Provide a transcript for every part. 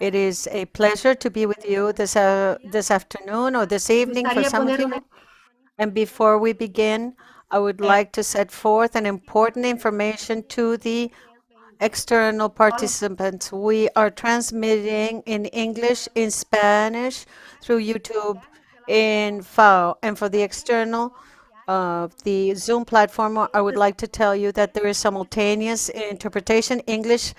It is a pleasure to be with you this afternoon or this evening for some of you. And before we begin, I would like to set forth an important information to the external participants. We are transmitting in English, in Spanish, through YouTube, in FAO. And for the external, the Zoom platform, I would like to tell you that there is simultaneous interpretation, English,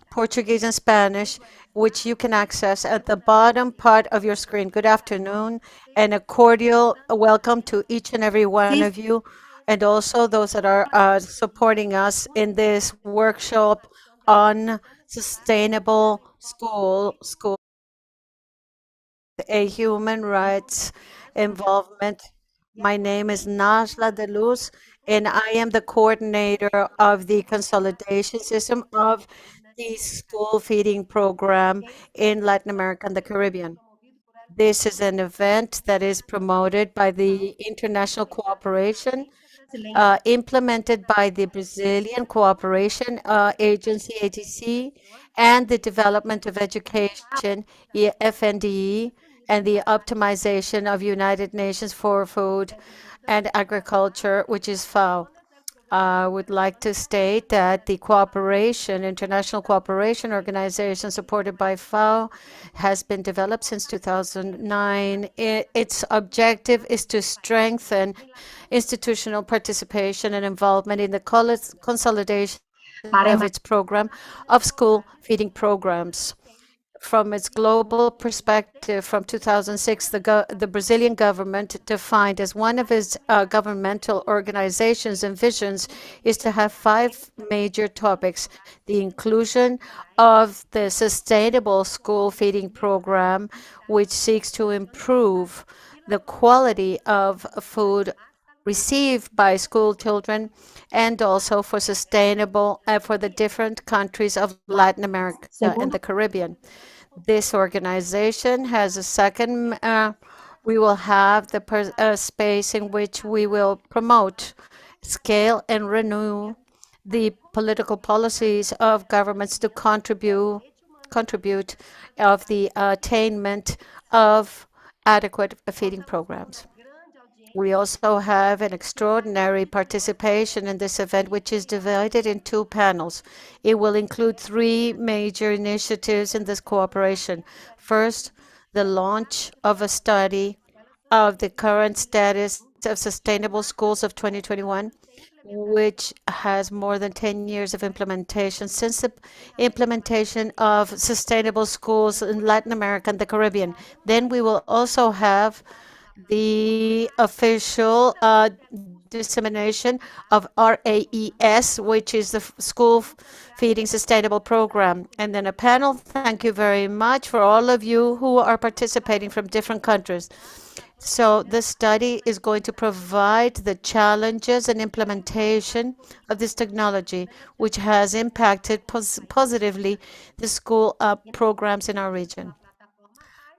Portuguese, and Spanish, which you can access at the bottom part of your screen. Good afternoon, and a cordial welcome to each and every one of you, and also those that are supporting us in this workshop on school, a human rights involvement. My name is Najla de Luz, and I am the coordinator of the consolidation system of the school feeding program in Latin America and the Caribbean. This is an event that is promoted by the international cooperation, implemented by the Brazilian Cooperation Agency, ATC, and the Development of Education, FNDE, and the optimization of United Nations for Food and Agriculture, which is FAO. I would like to state that the international cooperation organization supported by FAO has been developed since 2009. Its objective is to strengthen institutional participation and involvement in the consolidation of its program of school feeding programs. From its global perspective, from 2006, the Brazilian government defined as one of its governmental organizations and visions is to have five major topics: the inclusion of the sustainable school feeding program, which seeks to improve the quality of food received by school children, and also for sustainable for the different countries of Latin America and the Caribbean. This organization has a second, we will have the space in which we will promote, scale, and renew the political policies of governments to contribute of the attainment of adequate feeding programs. We also have an extraordinary participation in this event, which is divided in two panels. It will include three major initiatives in this cooperation. First, the launch of a study of the current status of Sustainable Schools of 2021, which has more than 10 years of implementation since the implementation of sustainable schools in Latin America and the Caribbean. Then we will also have the official dissemination of RAES, which is the School Feeding Sustainable Program. And then a panel. Thank you very much for all of you who are participating from different countries. So this study is going to provide the challenges and implementation of this technology, which has impacted positively the school programs in our region.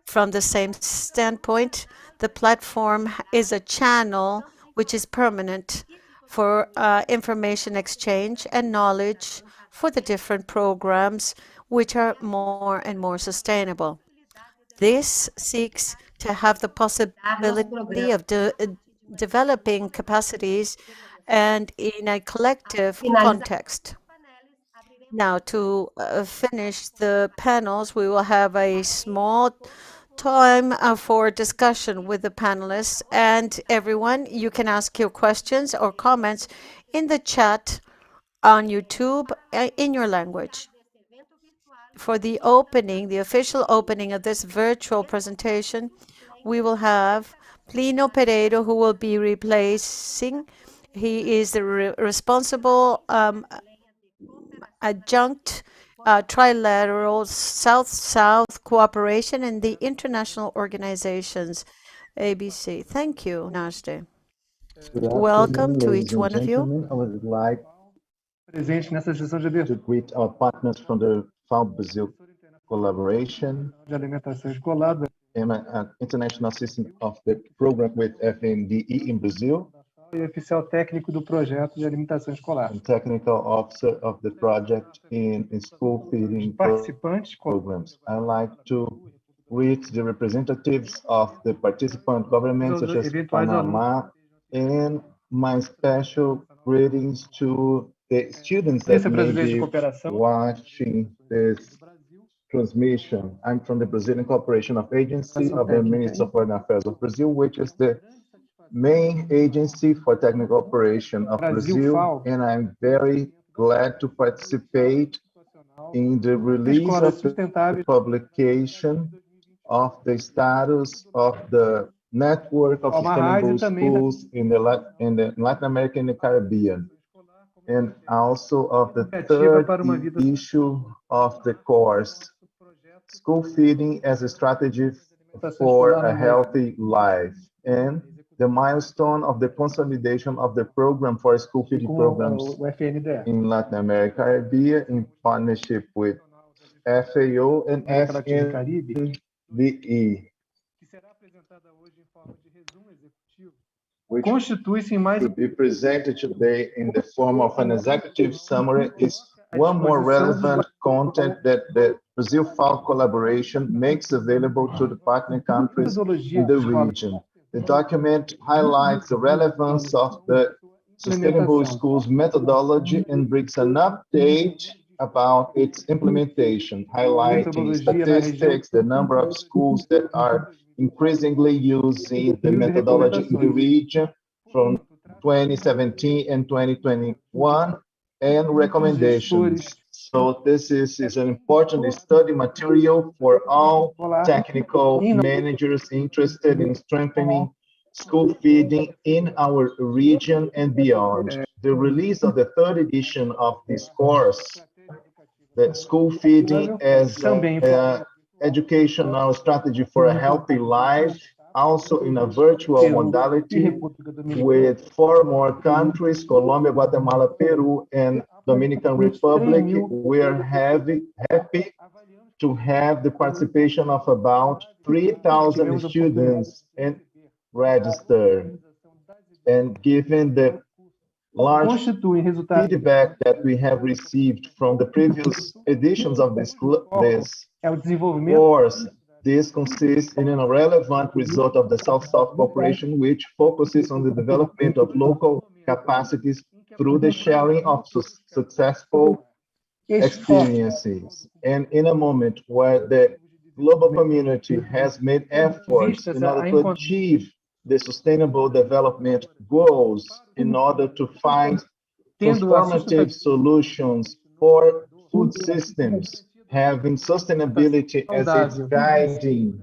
From the same standpoint, the platform is a channel which is permanent for information exchange and knowledge for the different programs which are more and more sustainable. This seeks to have the possibility of developing capacities and in a collective context. Now, to finish the panels, we will have a small time for discussion with the panelists, and everyone, you can ask your questions or comments in the chat on YouTube in your language. For the opening, the official opening of this virtual presentation, we will have Plino Pereiro, who will be replacing. He is the responsible adjunct trilateral South-South cooperation in the international organizations, ABC. Thank you, Najde. Good Welcome afternoon, to ladies each and one of you. gentlemen. I would like to greet our partners from the FAO Brazil collaboration. I'm an international assistant of the program with FNDE in Brazil. e oficial técnico do projeto de alimentação escolar. and technical officer of the project in school feeding Participantes, programs. I like to greet the representatives of the participant governments, such as eventuais alunos, Panama, and my special greetings to the students that may vice-presidente de be cooperação, watching this transmission. I'm from the Brazilian Cooperation of Agency of the Ministry of Foreign Affairs of Brazil, which is the main agency for technical operation of Brazil, Brazil-FAO, and I'm very glad to participate in the release escolas of the sustentáveis publication of the status of the network of Almarrais e sustainable também da schools in the Latin America and the Caribbean, and also of the iniciativa third para uma vida issue of the course, School Feeding as a Strategy alimentação for escolar a no meio. Healthy Life, and the milestone of the consolidation of the program for school E feeding com programs o FNDE, in Latin America, Caribbean, in partnership with FAO and América Latina e Caribe, FNDE, que será apresentada hoje em forma de resumo executivo, which constitui-se em mais to be presented today in the form of an executive summary, is one more relevant content that the Brazil-FAO collaboration makes available to the partner countries in the region. The document highlights the relevance of the Sustainable Schools methodology and brings an update about its implementation, highlighting statistics, the number of schools that are increasingly using the methodology in the region from 2017 and 2021, and recommendations. So this is an important study material for all technical managers interested in strengthening school feeding in our region and beyond. The release of the third edition of this course, the School Feeding as an educational strategy for a healthy life, also in a virtual modality with 4 more countries, Colombia, Guatemala, Peru, and Dominican Republic. We are happy to have the participation of about 3,000 students and register. And given the large feedback that we have received from the previous editions of this course, this consists in a relevant result of the South-South cooperation, which focuses on the development of local capacities through the sharing of successful experiences. And in a moment where the global community has made efforts in order to achieve the sustainable development goals, in order to find transformative solutions for food systems, having sustainability as its guiding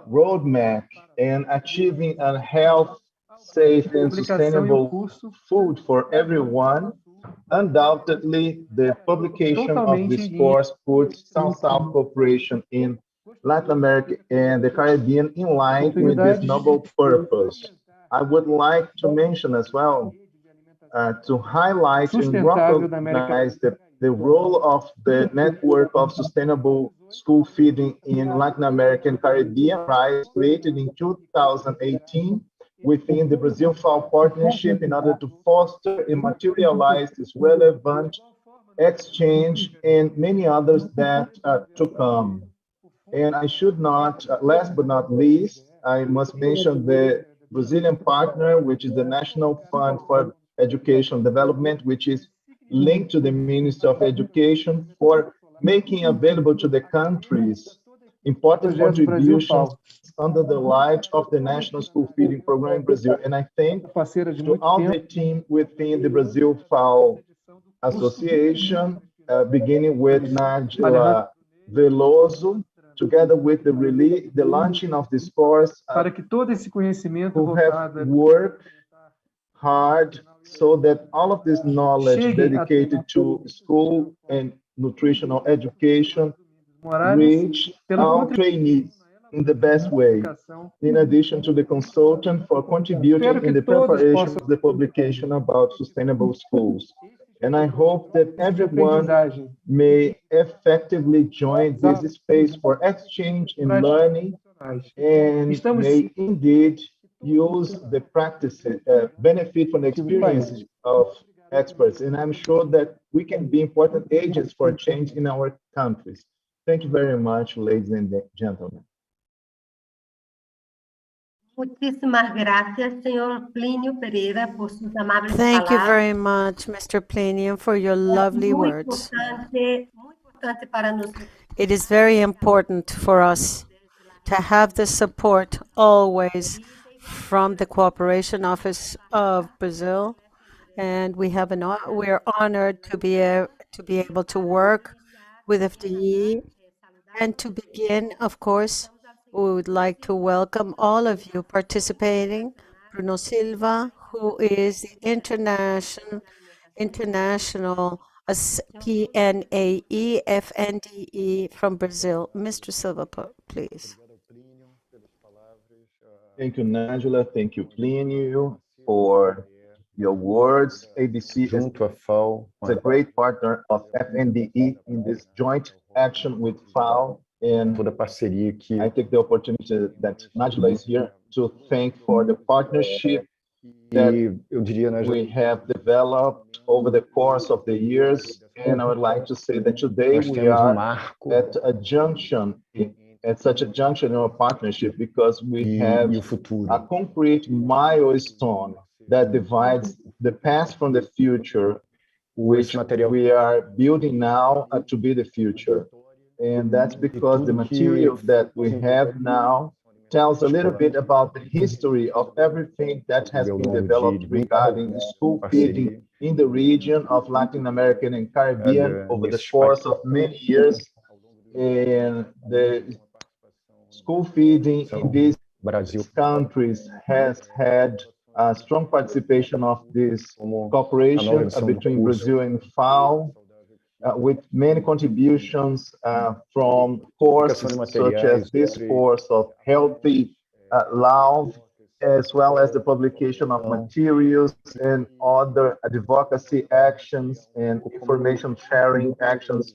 roadmap, and achieving a health, safe, and sustainable food for everyone. Undoubtedly, the publication of this course puts South-South cooperation in Latin America and the Caribbean in line with this noble purpose. I would like to mention as well, to highlight and recognize the role of the network of sustainable school feeding in Latin America and Caribbean, RISE, created in 2018 within the Brazil-FAO partnership in order to foster and materialize this relevant exchange and many others that are to come. And I should not, last but not least, I must mention the Brazilian partner, which is the National Fund for Education Development, which is linked to the Ministry of Education, for making available to the countries important contributions under the light of the National School Feeding Program in Brazil. And I thank to all the team within the Brazil-FAO Association, beginning with Nájila Veloso, together with the launching of this course, who have worked hard so that all of this knowledge dedicated to school and nutritional education reach all trainees in the best way, in addition to the consultant for contributing in the preparation of the publication about sustainable schools. And I hope that everyone may effectively join this space for exchange and learning, and may indeed use the practices, benefit from the experiences of experts. And I'm sure that we can be important agents for change in our countries. Thank you very much, ladies and gentlemen. Muchísimas gracias, señor Plinio Pereira, por sus amables Thank you palabras. very much, Mr. Plinium, for your lovely words. Muy importante para nosotros. It is very important for us to have the support always from the Cooperation Office of Brazil, and we're honored to be able to work with FDE. And to begin, of course, we would like to welcome all of you participating. Bruno Silva, who is the international PNAE FNDE from Brazil. Mr. Silva, please. Thank you, Angela. Thank you, Plinio, for your words. ABC is a great partner of FNDE in this joint action with FAO. And I take the opportunity that Angela is here to thank for the partnership that we have developed over the course of the years. And I would like to say that today we are at a junction, at such a junction in our partnership, because we have a concrete milestone that divides the past from the future, which we are building now to be the future. And that's because the material that we have now tells a little bit about the history of everything that has been developed regarding school feeding in the region of Latin America and Caribbean over the course of many years. And the school feeding in these countries has had a strong participation of this cooperation between Brazil and FAO, with many contributions from courses such as this course of Healthy Love, as well as the publication of materials and other advocacy actions and information sharing actions.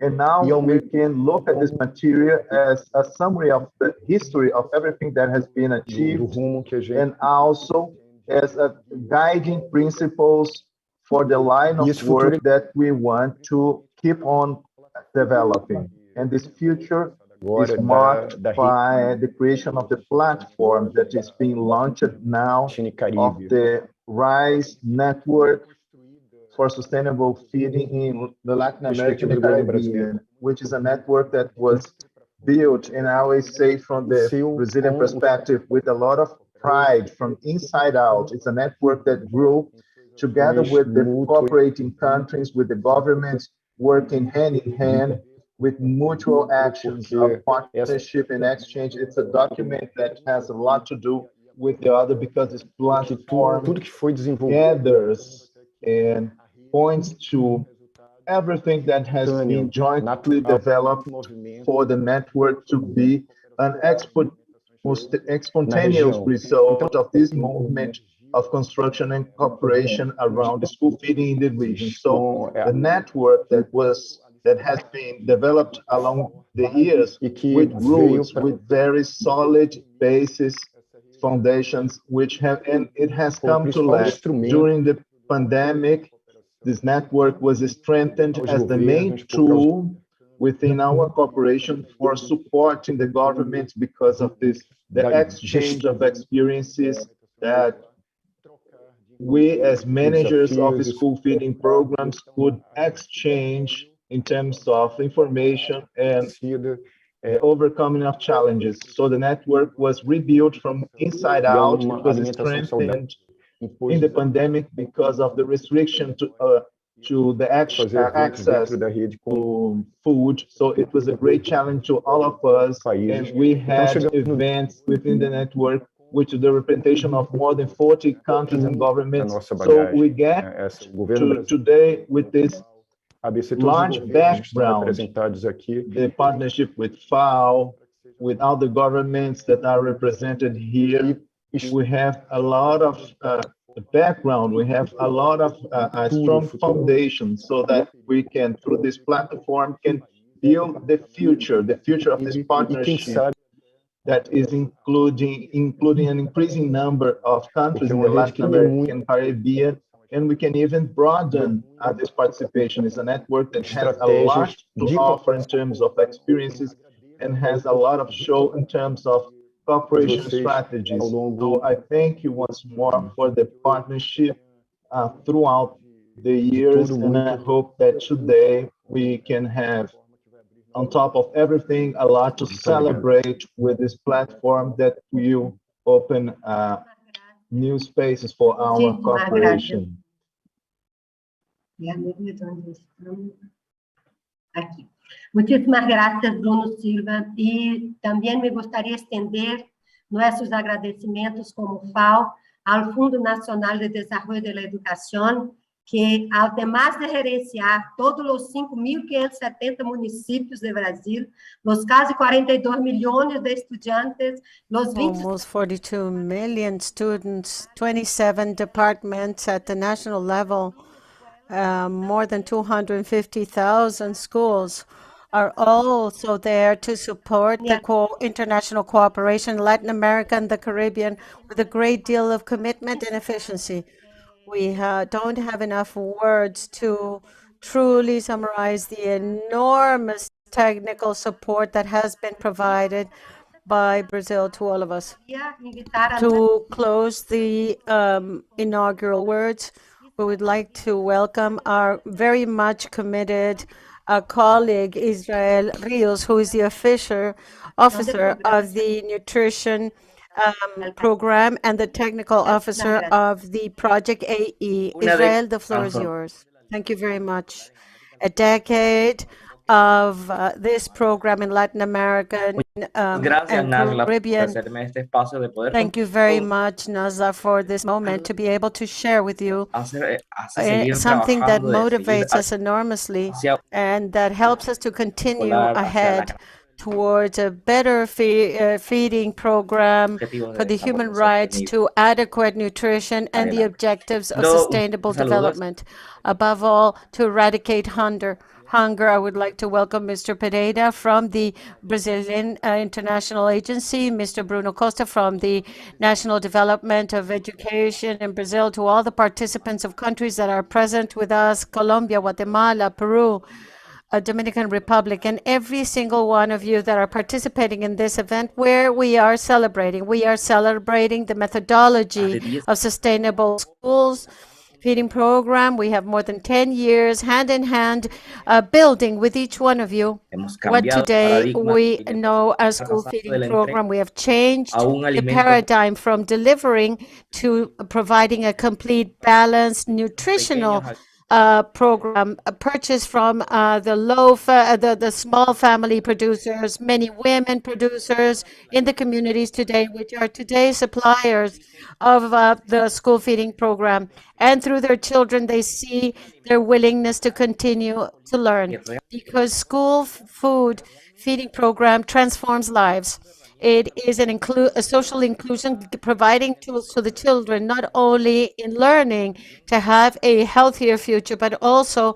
And now we can look at this material as a summary of the history of everything that has been achieved, and also as a guiding principles for the line of work that we want to keep on developing. And this future is marked by the creation of the platform that is being launched now of the RISE network for sustainable feeding in the Latin American and Caribbean, which is a network that was built, and I always say from the Brazilian perspective, with a lot of pride from inside out. It's a network that grew together with the cooperating countries, with the governments, working hand in hand with mutual actions of partnership and exchange. It's a document that has a lot to do with the other, because this platform gathers and points to everything that has been jointly developed for the network to be an spontaneous result of this movement of construction and cooperation around the school feeding in the region. So the network that has been developed along the years with roots, with very solid basis foundations, which have, and it has come to last during the pandemic. This network was strengthened as the main tool within our cooperation for supporting the government, because of this, the exchange of experiences that we as managers of school feeding programs could exchange in terms of information and overcoming of challenges. So the network was rebuilt from inside out. It was strengthened in the pandemic because of the restriction to the access to food. So it was a great challenge to all of us, and we had events within the network with the representation of more than 40 countries and governments. So we get to today with this large background, the partnership with FAO, with other governments that are represented here. We have a lot of background, we have a lot of a strong foundation, so that we can, through this platform, can build the future of this partnership. that is including an increasing number of o countries que é in uma the rede Latin que tem American Caribbean, and we can even broaden this participation. It's a network that has a lot estratégias to de offer in terms of experiences and has a lot of show in terms of cooperation vocês ao strategies. So longo I thank you once more for the partnership throughout the de years, tudo and I muito. hope that today we can have, on top of everything, a lot to Muito obrigado. celebrate with this platform that will open new spaces for our Muchísimas gracias. cooperation. Déjame ver dónde estamos. Aquí. Muchísimas gracias, Bruno Silva. Y también me gustaría extender nuestros agradecimientos como FAO al Fundo Nacional de Desarrollo de la Educación, que, además de gerenciar todos los 5.570 municipios de Brasil, los casi 42 millones de estudiantes, los 20... Almost 42 million students, 27 departments at the national level, more than 250,000 schools are also there to support the international cooperation in Latin America and the Caribbean with a great deal of commitment and efficiency. We don't have enough words to truly summarize the enormous technical support that has been provided by Brazil to all of us. To close the inaugural words, we would like to welcome our very much committed colleague, Israel Rios, who is the officer of the nutrition program and the technical officer of the project AE. Israel, the floor is yours. Thank you very much. A decade of this program in Latin America and Caribbean. Thank you very much, Naza, for this moment to be able to share with you something that motivates us enormously and that helps us to continue ahead towards a better feeding program for the human rights to adequate nutrition and the objectives of sustainable development. Above all, to eradicate hunger. I would like to welcome Mr. Pereira from the Brazilian International Agency, Mr. Bruno Costa from the National Development of Education in Brazil, to all the participants of countries that are present with us, Colombia, Guatemala, Peru, Dominican Republic, and every single one of you that are participating in this event where we are celebrating. We are celebrating the methodology of sustainable schools feeding program. We have more than 10 years hand in hand building with each one of you what today we know as school feeding program. We have changed the paradigm from delivering to providing a complete, balanced, nutritional program purchased from the small family producers, many women producers in the communities today, which are today suppliers of the school feeding program. And through their children, they see their willingness to continue to learn, because school food feeding program transforms lives. It is a social inclusion, providing tools to the children, not only in learning to have a healthier future, but also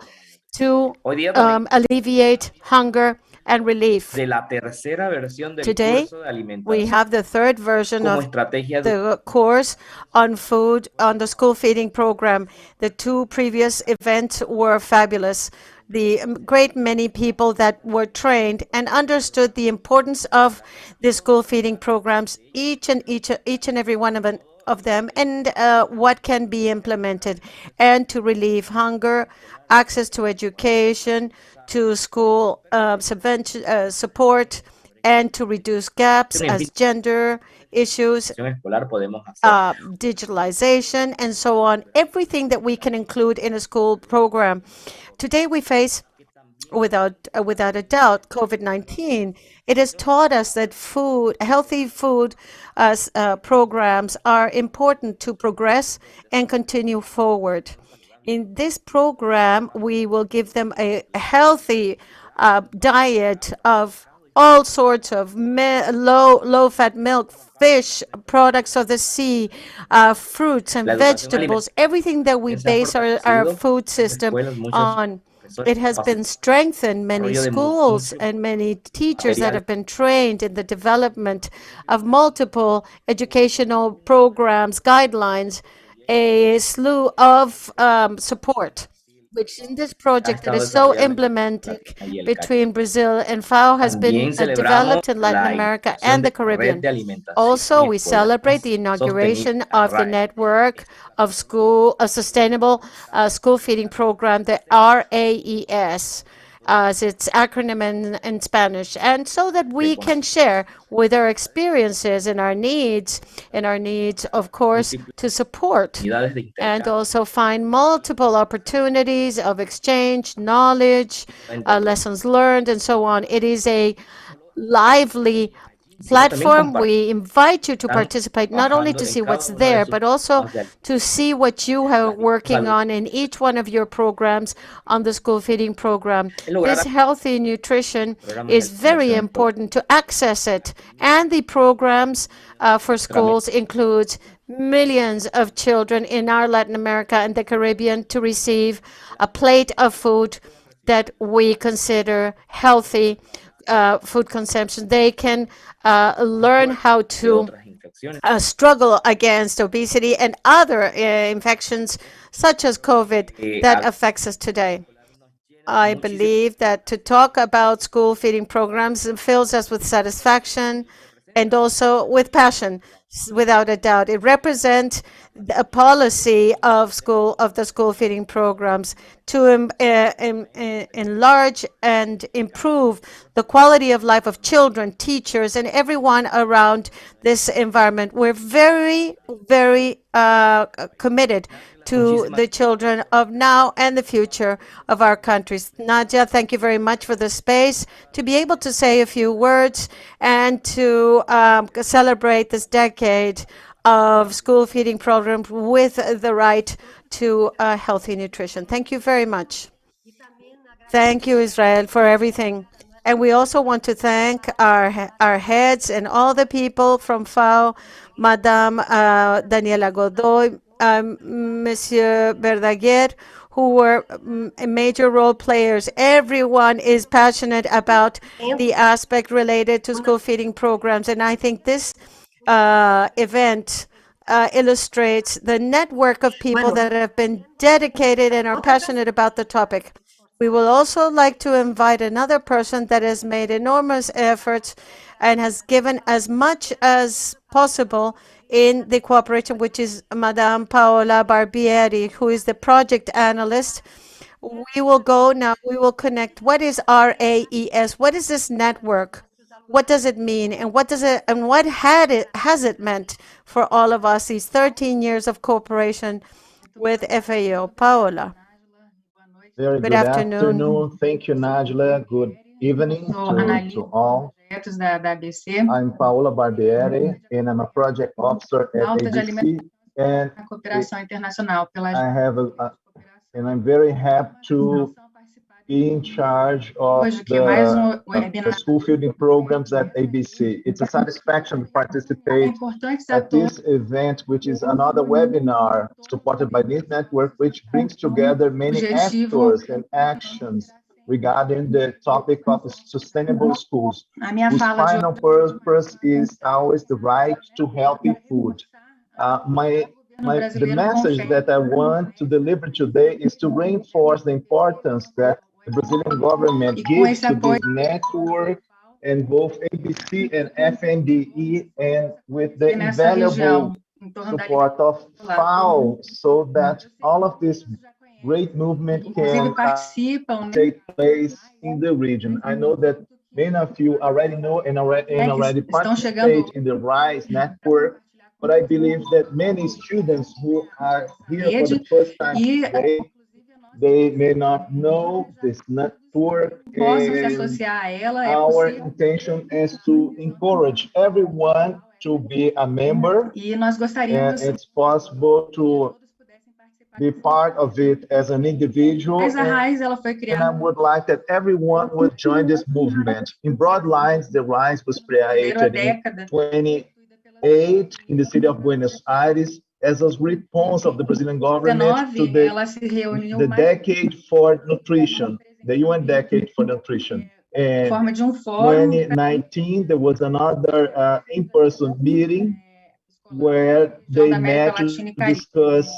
to alleviate hunger and relief. Today, we have the third version of the course on food on the school feeding program. The two previous events were fabulous. The great many people that were trained and understood the importance of the school feeding programs, each and every one of them, and what can be implemented, and to relieve hunger, access to education, to school subvention support, and to reduce gaps as gender issues, digitalization, and so on. Everything that we can include in a school program. Today we face, without a doubt, COVID-19. It has taught us that healthy food programs are important to progress and continue forward. In this program, we will give them a healthy diet of all sorts of low-fat milk, fish, products of the sea, fruits and vegetables, everything that we base our food system on. It has been strengthened many schools and many teachers that have been trained in the development of multiple educational programs, guidelines, a slew of support, which in this project that is so emblematic between Brazil and FAO has been developed in Latin America and the Caribbean. Also, we celebrate the inauguration of the network of sustainable school feeding program, the RAES, as its acronym in Spanish, and so that we can share with our experiences and our needs, of course, to support and also find multiple opportunities of exchange, knowledge, lessons learned, and so on. It is a lively platform. We invite you to participate, not only to see what's there, but also to see what you are working on in each one of your programs on the school feeding program. This healthy nutrition is very important to access it, and the programs for schools include millions of children in our Latin America and the Caribbean to receive a plate of food that we consider healthy food consumption. They can learn how to struggle against obesity and other infections such as COVID that affects us today. I believe that to talk about school feeding programs fills us with satisfaction and also with passion, without a doubt. It represents a policy of the school feeding programs to enlarge and improve the quality of life of children, teachers, and everyone around this environment. We're very, very committed to the children of now and the future of our countries. Nadia, thank you very much for the space to be able to say a few words and to celebrate this decade of school feeding programs with the right to healthy nutrition. Thank you very much. Thank you, Israel, for everything. And we also want to thank our heads and all the people from FAO, Madame Daniela Godoy, Monsieur Verdaguer, who were major role players. Everyone is passionate about the aspect related to school feeding programs. And I think this event illustrates the network of people that have been dedicated and are passionate about the topic. We will also like to invite another person that has made enormous efforts and has given as much as possible in the cooperation, which is Madame Paula Barbri, who is the project analyst. We will go now, we will connect. What is RAES? What is this network? What does it mean? And what has it meant for all of us, these 13 years of cooperation with FAO? Paola. Very Good good afternoon. afternoon. Thank you, Najla. Good evening to all. I'm Paula Barbieri, and I'm a project officer at ABC. And I have and I'm very happy to be in charge of the school feeding programs at ABC. It's a satisfaction to participate at this event, which is another webinar supported by this network, which brings together many actors and actions regarding the topic of sustainable schools, whose final purpose is always the right to healthy food. The message that I want to deliver today is to reinforce the importance that the Brazilian government gives to this network and both ABC and FNDE, and with the invaluable support of FAO, so that all of this great movement can take place in the region. I know that many of you already know and already participate in the RISE network, but I believe that many students who are here for the first time today, they may not know this network, and our intention is to encourage everyone to be a member, and it's possible to be part of it as an individual, and I would like that everyone would join this movement. In broad lines, the RISE was created in 28 in the city of Buenos Aires, as a response of the Brazilian government to ela se reuniu the mais decade for nutrition, the UN decade for nutrition. em And forma de fórum 2019, there was another in-person meeting where da they América met to Latina e Caribe. discuss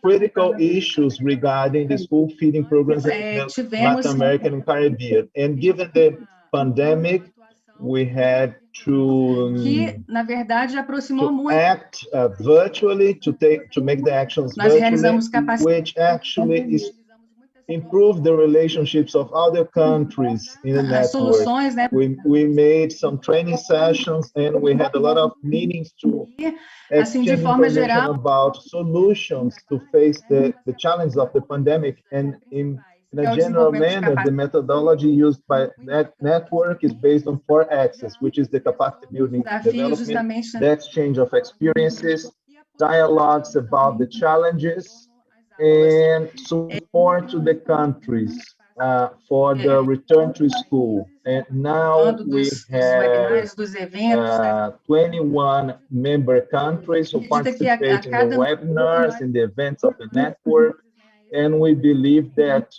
critical issues regarding the school feeding programs in the Tivemos Latin American and Caribbean. And given the pandemic, we had que, na verdade, aproximou to muito. act virtually, to make the actions Nós virtually, realizamos which actually is improve the relationships of other countries in the network. Soluções, né? We made some training sessions and we had a lot of meetings to Assim, de exchange forma information geral, about solutions to face the challenges of the pandemic. And in a general manner, the methodology used by that network is based on 4 axes, which is the capacity building development, the exchange of experiences, dialogues about the challenges, and support to the countries for the return to school. And now we have 21 member countries who participate in the webinars, in the events of the network, and we believe that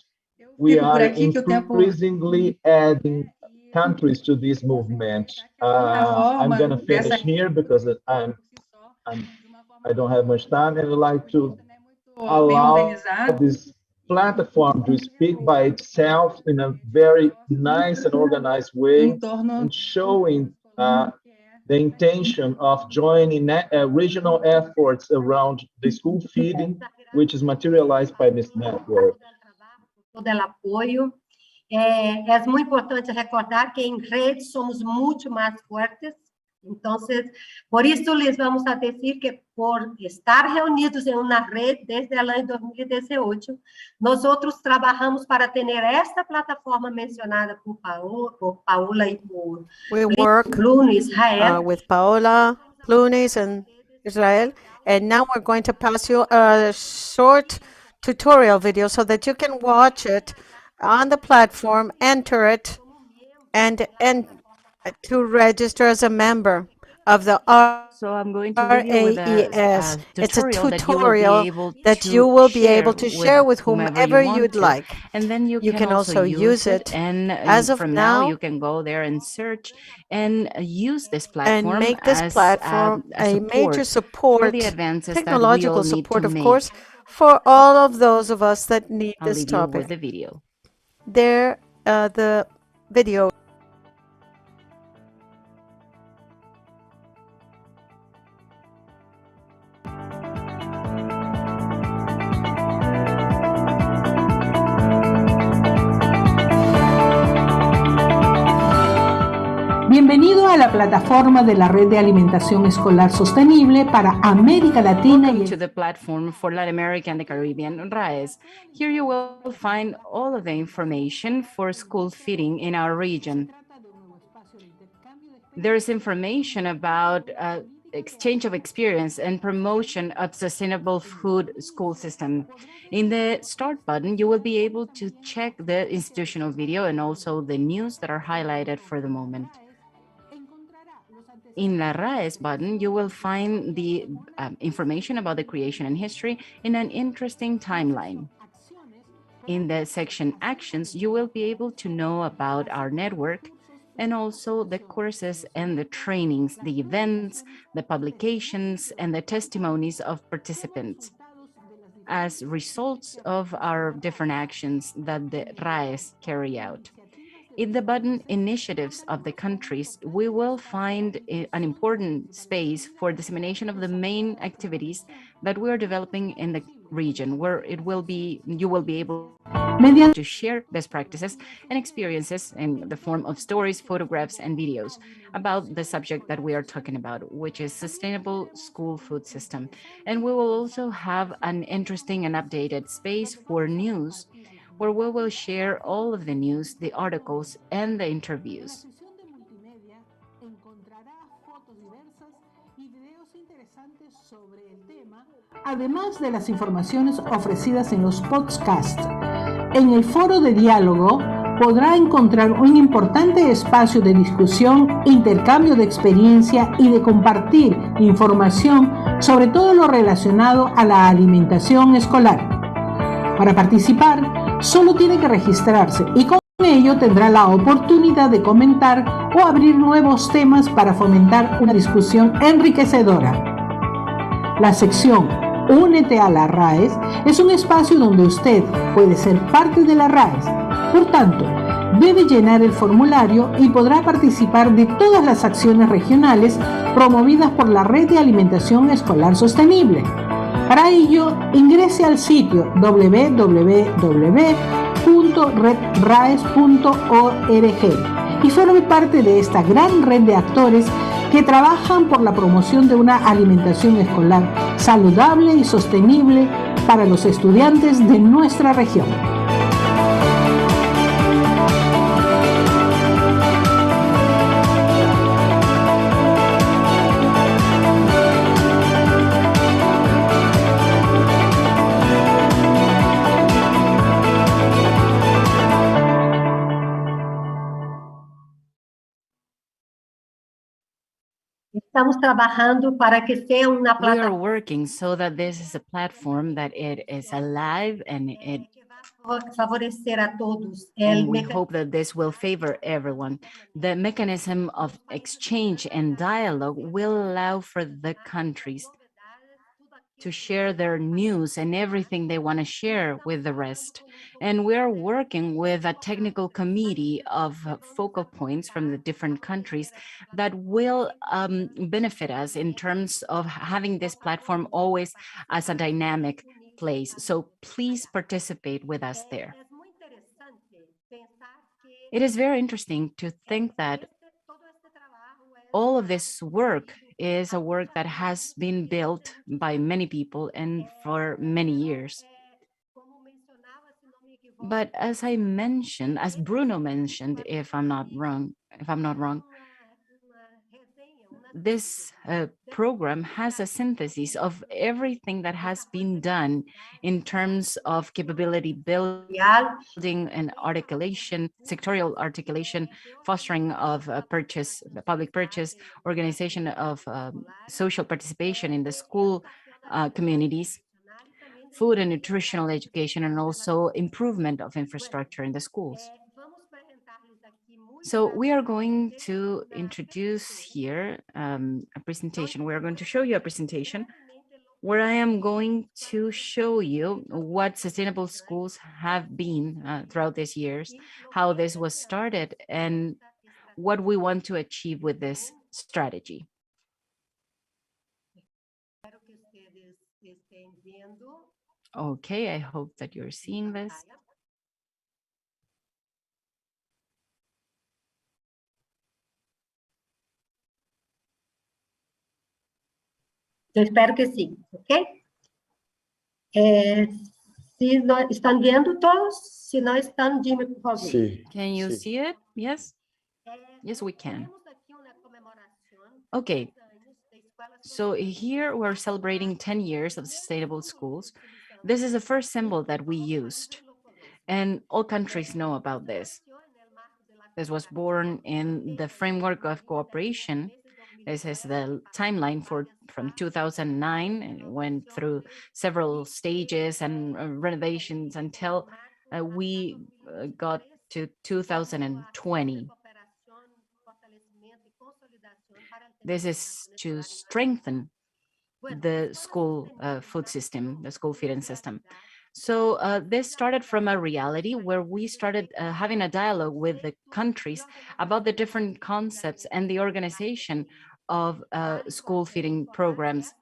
we are increasingly adding countries to this movement. I'm going to finish here because I don't have much time, and I'd like to allow this platform to speak by itself in a very nice and organized way, and showing the intention of joining regional efforts around the school feeding, which is materialized by this network. Todo el apoyo. Es muy importante recordar que en red somos mucho más fuertes. Entonces, por isso les vamos a decir que por estar reunidos em uma rede desde o ano 2018, nós outros trabalhamos para ter esta plataforma mencionada por Paula e por Bruno Israel. With Paula, Plunis, and Israel. And now we're going to pass you a short tutorial video so that you can watch it on the platform, enter it, and to register as a member of the So I'm going to leave you with RAES. It's a tutorial that you will be able to share with whomever you'd like. And then you can also use it. And as of from now, you can go there and search and use this platform and make this platform a major support, for the advances technological that we all support, need to of course, for all of those of us that need this topic. I'll leave you topic. with the video. There, the video. Bienvenido a la plataforma de la Red de Alimentación Escolar Sostenible para América Latina. Welcome to the platform for Latin America and the Caribbean, RAES. Here you will find all of the information for school feeding in our region. There is information about exchange of experience and promotion of sustainable food school system. In the start button, you will be able to check the institutional video and also the news that are highlighted for the moment. In La RAES button, you will find the information about the creation and history in an interesting timeline. In the section Actions, you will be able to know about our network and also the courses and the trainings, the events, the publications, and the testimonies of participants as results of our different actions that the RAES carry out. In the button Initiatives of the countries, we will find an important space for dissemination of the main activities that we are developing in the region, where you will be able to share best practices and experiences in the form of stories, photographs, and videos about the subject that we are talking about, which is sustainable school food system. And we will also have an interesting and updated space for news, where we will share all of the news, the articles, and the interviews. Además de las informaciones ofrecidas en los podcasts, en el foro de diálogo podrá encontrar un importante espacio de discusión, intercambio de experiencia y de compartir información sobre todo lo relacionado a la alimentación escolar. Para participar, solo tiene que registrarse y con ello tendrá la oportunidad de comentar o abrir nuevos temas para fomentar una discusión enriquecedora. La sección Únete a la RAES es un espacio donde usted puede ser parte de la RAES. Por tanto, debe llenar el formulario y podrá participar de todas las acciones regionales promovidas por la Red de Alimentación Escolar Sostenible. Para ello, ingrese al sitio www.redraes.org y forme parte de esta gran red de actores que trabajan por la promoción de una alimentación escolar saludable y sostenible para los estudiantes de nuestra región. Estamos trabajando para que sea una We are plataforma working so that this is a platform that it is alive and que vai favorecer a todos. we hope that this will favor everyone. The mechanism of exchange and dialogue will allow for the countries to share their news and everything they want to share with the rest. And we are working with a technical committee of focal points from the different countries that will benefit us in terms of having this platform always as a dynamic place. So please participate with us there. It is very interesting to think that all of this work is a work that has been built by many people and for many years. But as I mentioned, as Bruno mentioned, if I'm not wrong, this program has a synthesis of everything that has been done in terms of capability building and articulation, sectorial articulation, fostering of public purchase, organization of social participation in the school communities, food and nutritional education, and also improvement of infrastructure in the schools. So we are going to introduce here a presentation. We are going to show you a presentation where I am going to show you what sustainable schools have been throughout these years, how this was started, and what we want to achieve with this strategy. Okay, I hope that you're seeing this. Eu espero que sim, ok? Se não, estão vendo todos? Se não estão, diga por favor. Sí. Can you Sí. see it? Yes? Yes, we can. Okay. So here we're celebrating 10 years of sustainable schools. This is the first symbol that we used, and all countries know about this. This was born in the framework of cooperation. This is the timeline from 2009, and it went through several stages and renovations until we got to 2020. This is to strengthen the school food system, the school feeding system. So this started from a reality where we started having a dialogue with the countries about the different concepts and the organization of school feeding programs.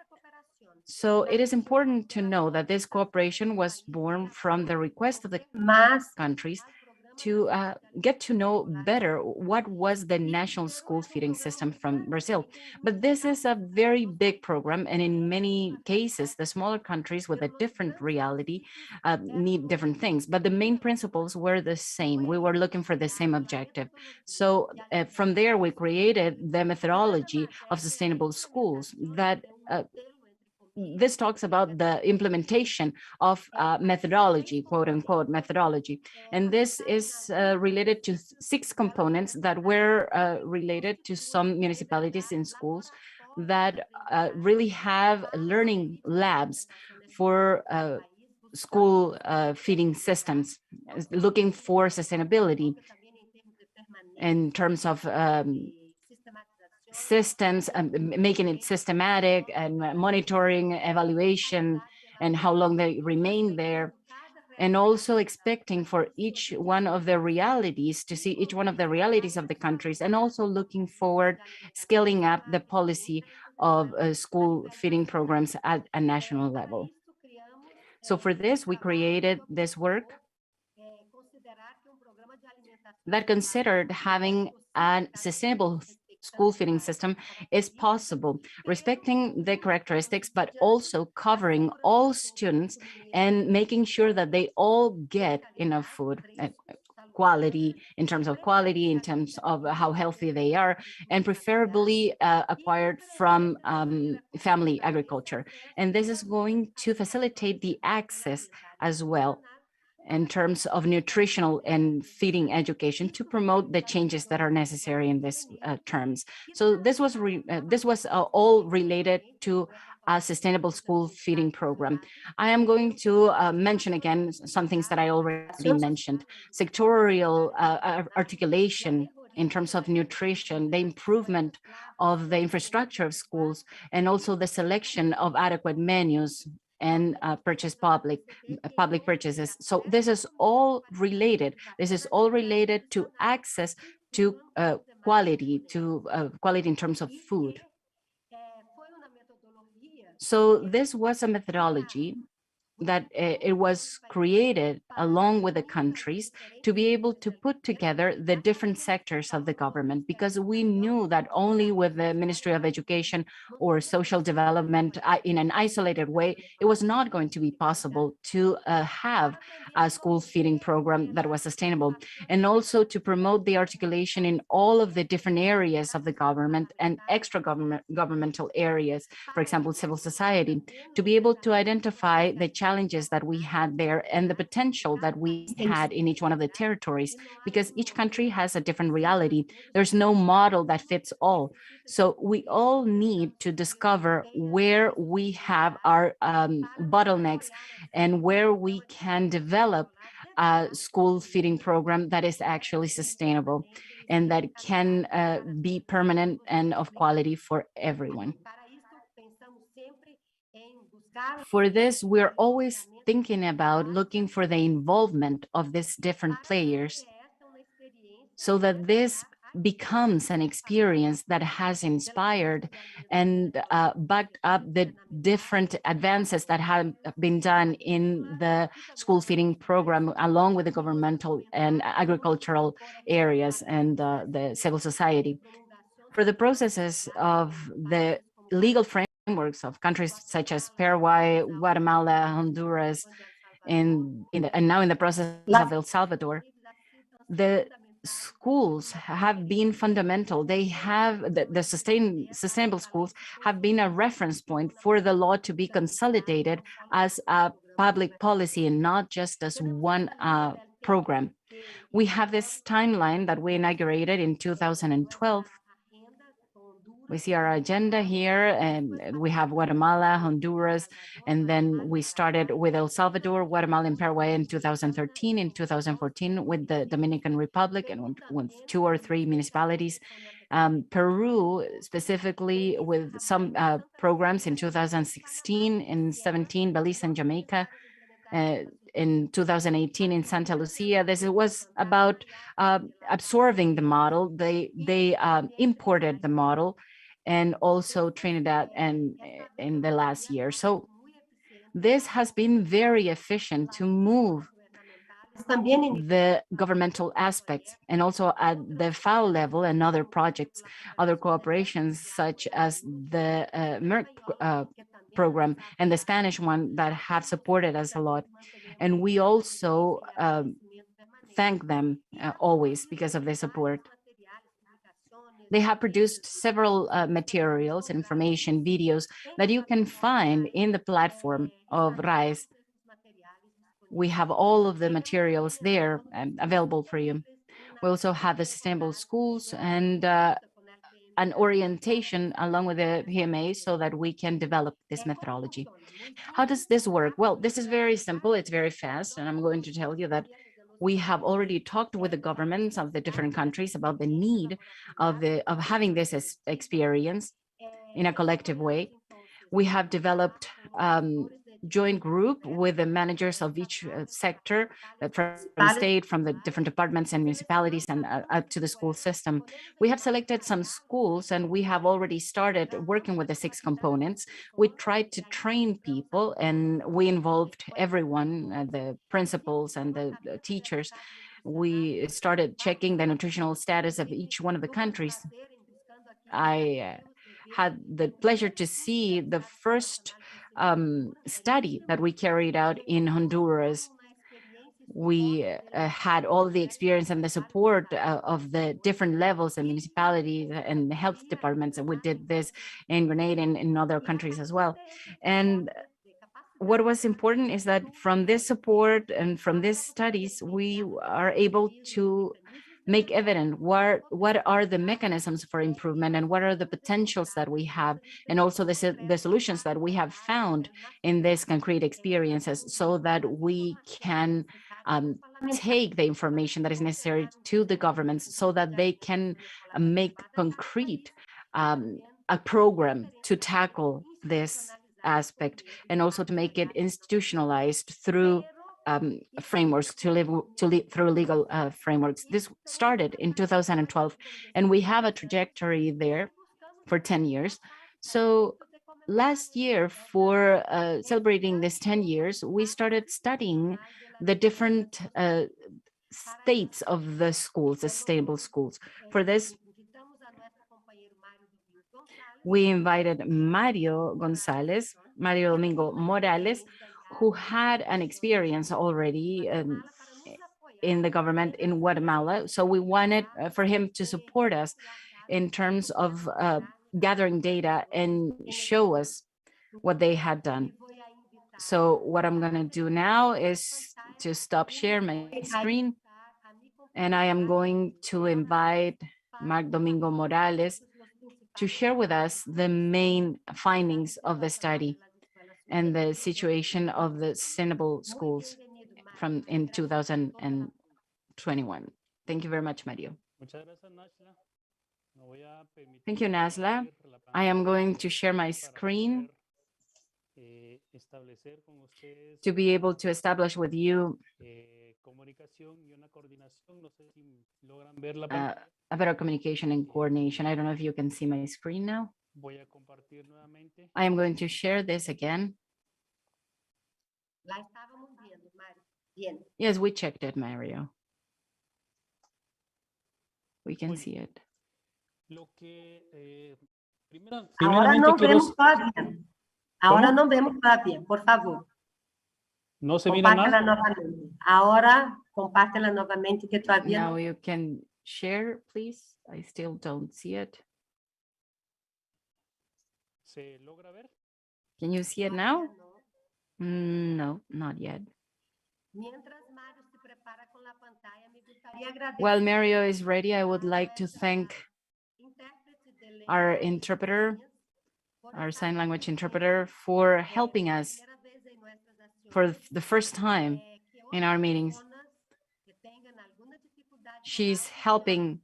So it is important to know that this cooperation was born from the request of the countries to get to know better what was the national school feeding system from Brazil. But this is a very big program, and in many cases, the smaller countries with a different reality need different things, but the main principles were the same. We were looking for the same objective. So from there, we created the methodology of sustainable schools that this talks about the implementation of methodology, quote unquote methodology. And this is related to 6 components that were related to some municipalities in schools that really have learning labs for school feeding systems, looking for sustainability in terms of systems, making it systematic and monitoring, evaluation, and how long they remain there. And also expecting for each one of the realities, to see each one of the realities of the countries, and also looking forward, scaling up the policy of school feeding programs at a national level. So for this, we created this work that considered having a sustainable school feeding system is possible, respecting the characteristics, but also covering all students and making sure that they all get enough food, quality, in terms of quality, in terms of how healthy they are, and preferably acquired from family agriculture. And this is going to facilitate the access as well in terms of nutritional and feeding education to promote the changes that are necessary in these terms. So this was all related to a sustainable school feeding program. I am going to mention again some things that I already mentioned: sectorial articulation in terms of nutrition, the improvement of the infrastructure of schools, and also the selection of adequate menus and public purchases. So this is all related. This is all related to access to quality in terms of food. So this was a methodology that it was created along with the countries to be able to put together the different sectors of the government, because we knew that only with the Ministry of Education or social development in an isolated way, it was not going to be possible to have a school feeding program that was sustainable, and also to promote the articulation in all of the different areas of the government and extra governmental areas, for example, civil society, to be able to identify the challenges that we had there and the potential that we had in each one of the territories, because each country has a different reality. There's no model that fits all. So we all need to discover where we have our bottlenecks and where we can develop a school feeding program that is actually sustainable and that can be permanent and of quality for everyone. For this, we're always thinking about looking for the involvement of these different players so that this becomes an experience that has inspired and backed up the different advances that have been done in the school feeding program, along with the governmental and agricultural areas and the civil society. For the processes of the legal frameworks of countries such as Paraguay, Guatemala, Honduras, and now in the process of El Salvador, the schools have been fundamental. They have the sustainable schools have been a reference point for the law to be consolidated as a public policy and not just as one program. We have this timeline that we inaugurated in 2012. We see our agenda here, and we have Guatemala, Honduras, and then we started with El Salvador, Guatemala, and Paraguay in 2013, in 2014 with the Dominican Republic and with 2 or 3 municipalities. Peru, specifically with some programs in 2016 and 17, Belize and Jamaica. In 2018 in Santa Lucia. This was about absorbing the model. They imported the model, and also Trinidad and in the last year. So this has been very efficient to move the governmental aspects, and also at the FAO level and other projects, other cooperations such as the MERC program and the Spanish one that have supported us a lot. And we also thank them always because of their support. They have produced several materials, information, videos that you can find in the platform of RAIS. We have all of the materials there available for you. We also have the sustainable schools and an orientation along with the PMA so that we can develop this methodology. How does this work? Well, this is very simple. It's very fast. And I'm going to tell you that we have already talked with the governments of the different countries about the need of having this experience in a collective way. We have developed joint group with the managers of each sector from state, from the different departments and municipalities, and up to the school system. We have selected some schools and we have already started working with the 6 components. We tried to train people and we involved everyone, the principals and the teachers. We started checking the nutritional status of each one of the countries. I had the pleasure to see the first study that we carried out in Honduras. We had all the experience and the support of the different levels and municipalities and health departments. And we did this in Grenada and in other countries as well. And what was important is that from this support and from these studies, we are able to make evident what are the mechanisms for improvement and what are the potentials that we have, and also the solutions that we have found in these concrete experiences, so that we can take the information that is necessary to the governments so that they can make concrete a program to tackle this aspect, and also to make it institutionalized through frameworks, through legal frameworks. This started in 2012, and we have a trajectory there for 10 years. So last year, for celebrating this 10 years, we started studying the different states of the schools, the sustainable schools. For this, we invited Mario Domingo Morales, who had an experience already in the government in Guatemala. So we wanted for him to support us in terms of gathering data and show us what they had done. So what I'm going to do now is to stop share my screen, and I am going to invite Mark Domingo Morales to share with us the main findings of the study and the situation of the sustainable schools from in 2021. Thank you very much, Mario. Thank you, Nasla. I am going to share my screen to be able to establish with you a better communication and coordination. I don't know if you can see my screen now. I am going to share this again. Yes, we checked it, Mario. We can see it. Ahora no vemos todavía. Ahora no vemos todavía, por favor. No se mira nada. Novamente. Ahora compártela novamente que todavía Now you can share, please. I still don't see it. ¿Se logra ver? Can you see it now? No, not yet. While Mario is ready, I would like to thank our interpreter, our sign language interpreter, for helping us for the first time in our meetings. She's helping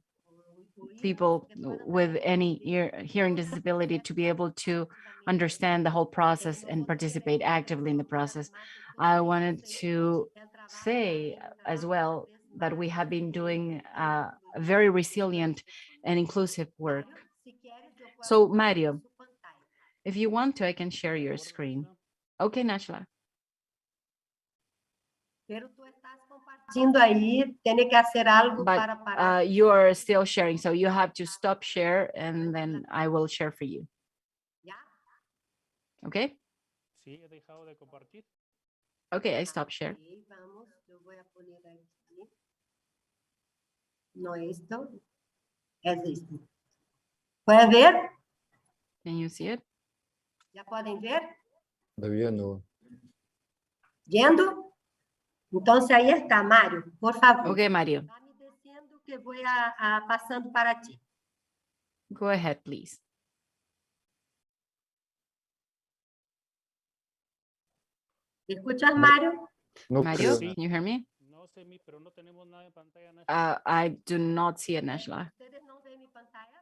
people with any hearing disability to be able to understand the whole process and participate actively in the process. I wanted to say as well that we have been doing a very resilient and inclusive work. So Mario, if you want to, I can share your screen. Okay, Nashla. But you are still sharing, so you have to stop share and then I will share for you. Okay? Okay, I stop share. No esto, es esto. ¿Pueden ver? Can you see it? ¿Ya pueden ver? Todavía no. ¿Viendo? Entonces ahí está, Mario, por favor. Okay, Mario. Vai me dizendo que vou passando para ti. Go ahead, please. ¿Escuchas, Mario? Mario, can you hear me? I do not see it, Nashla. ¿Ustedes no ven mi pantalla?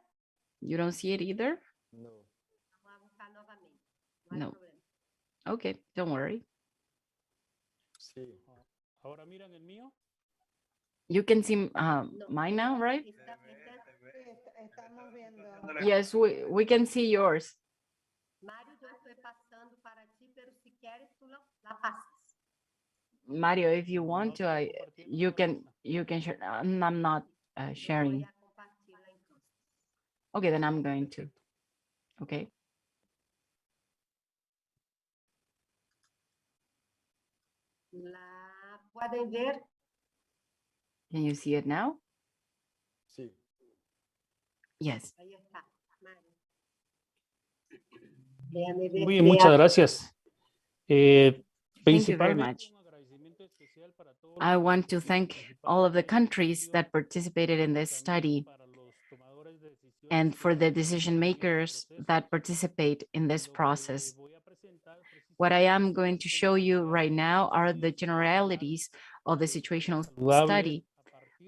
You don't see it either? Vamos a buscar novamente. No hay No. problema. Okay, don't worry. You can see mine now, right? Yes, we can see yours. Mário, eu estou passando para ti, pero si quieres tú la pasas. Mario, if you want to, you can share. I'm not sharing. Voy a compartilhar entonces. Okay, then I'm going to. Okay. La pueden ver. Can you see it now? Yes. Ahí está, Mario. Déjame ver Muy si bien, muchas vea. gracias. Thank you very much. I want to thank all of the countries that participated in this study and for the decision makers that participate in this process. What I am going to show you right now are the generalities of the situational study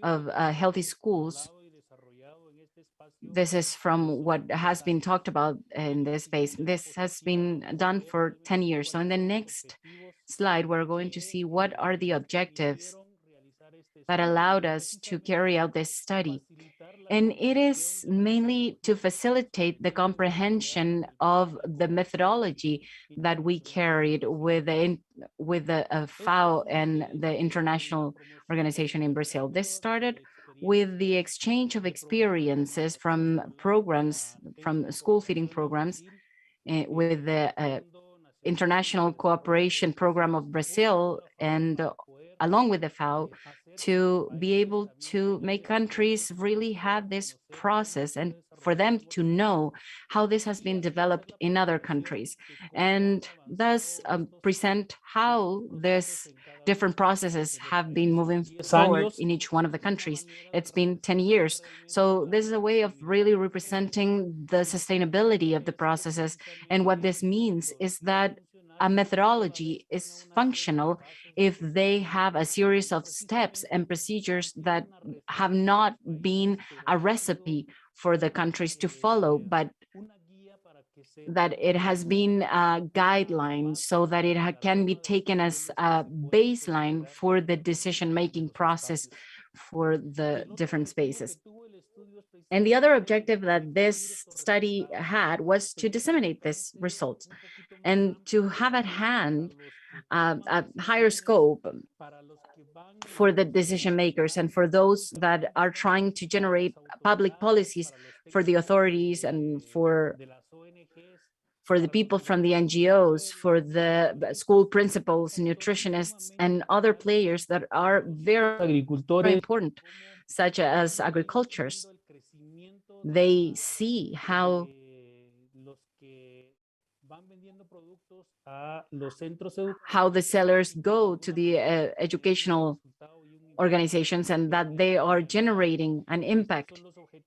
of healthy schools. This is from what has been talked about in this space. This has been done for 10 years. So in the next slide, we're going to see what are the objectives that allowed us to carry out this study. And it is mainly to facilitate the comprehension of the methodology that we carried with the FAO and the international organization in Brazil. This started with the exchange of experiences from programs, from school feeding programs, with the International Cooperation Program of Brazil and along with the FAO, to be able to make countries really have this process and for them to know how this has been developed in other countries, and thus present how this different processes have been moving forward in each one of the countries. It's been 10 years. So this is a way of really representing the sustainability of the processes. And what this means is that a methodology is functional if they have a series of steps and procedures that have not been a recipe for the countries to follow, but that it has been a guideline so that it can be taken as a baseline for the decision-making process for the different spaces. And the other objective that this study had was to disseminate these results and to have at hand a higher scope for the decision makers and for those that are trying to generate public policies for the authorities and for the people from the NGOs, for the school principals, nutritionists, and other players that are very important, such as agricultures. They see how the sellers go to the educational organizations and that they are generating an impact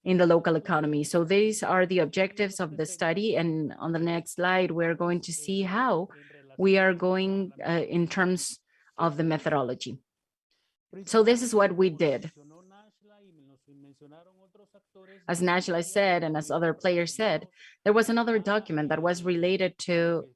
in the local economy. So these are the objectives of the study. And on the next slide, we're going to see how we are going in terms of the methodology. So this is what we did. As Nashla said, and as other players said, there was another document that was related to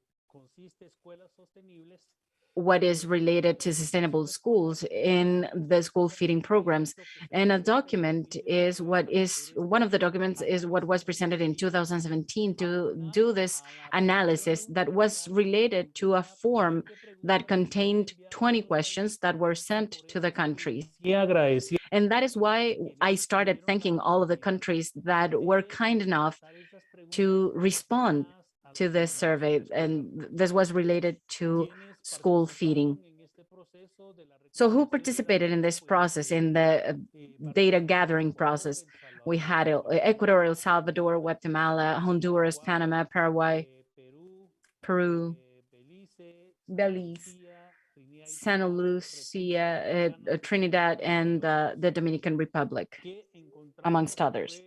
what is related to sustainable schools in the school feeding programs. And a document is one of the documents is what was presented in 2017 to do this analysis that was related to a form that contained 20 questions that were sent to the countries. And that is why I started thanking all of the countries that were kind enough to respond to this survey. And this was related to school feeding. So who participated in this process, in the data gathering process? We had Ecuador, El Salvador, Guatemala, Honduras, Panama, Paraguay, Peru, Belize, Santa Lucia, Trinidad, and the Dominican Republic, amongst others.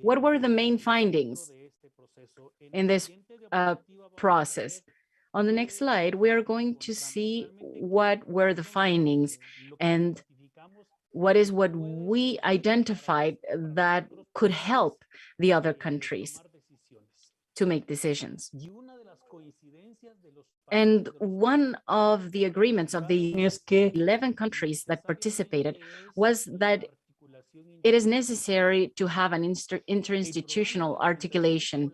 What were the main findings in this process? On the next slide, we are going to see what were the findings and what we identified that could help the other countries to make decisions. And one of the agreements of the 11 countries that participated was that it is necessary to have an interinstitutional articulation.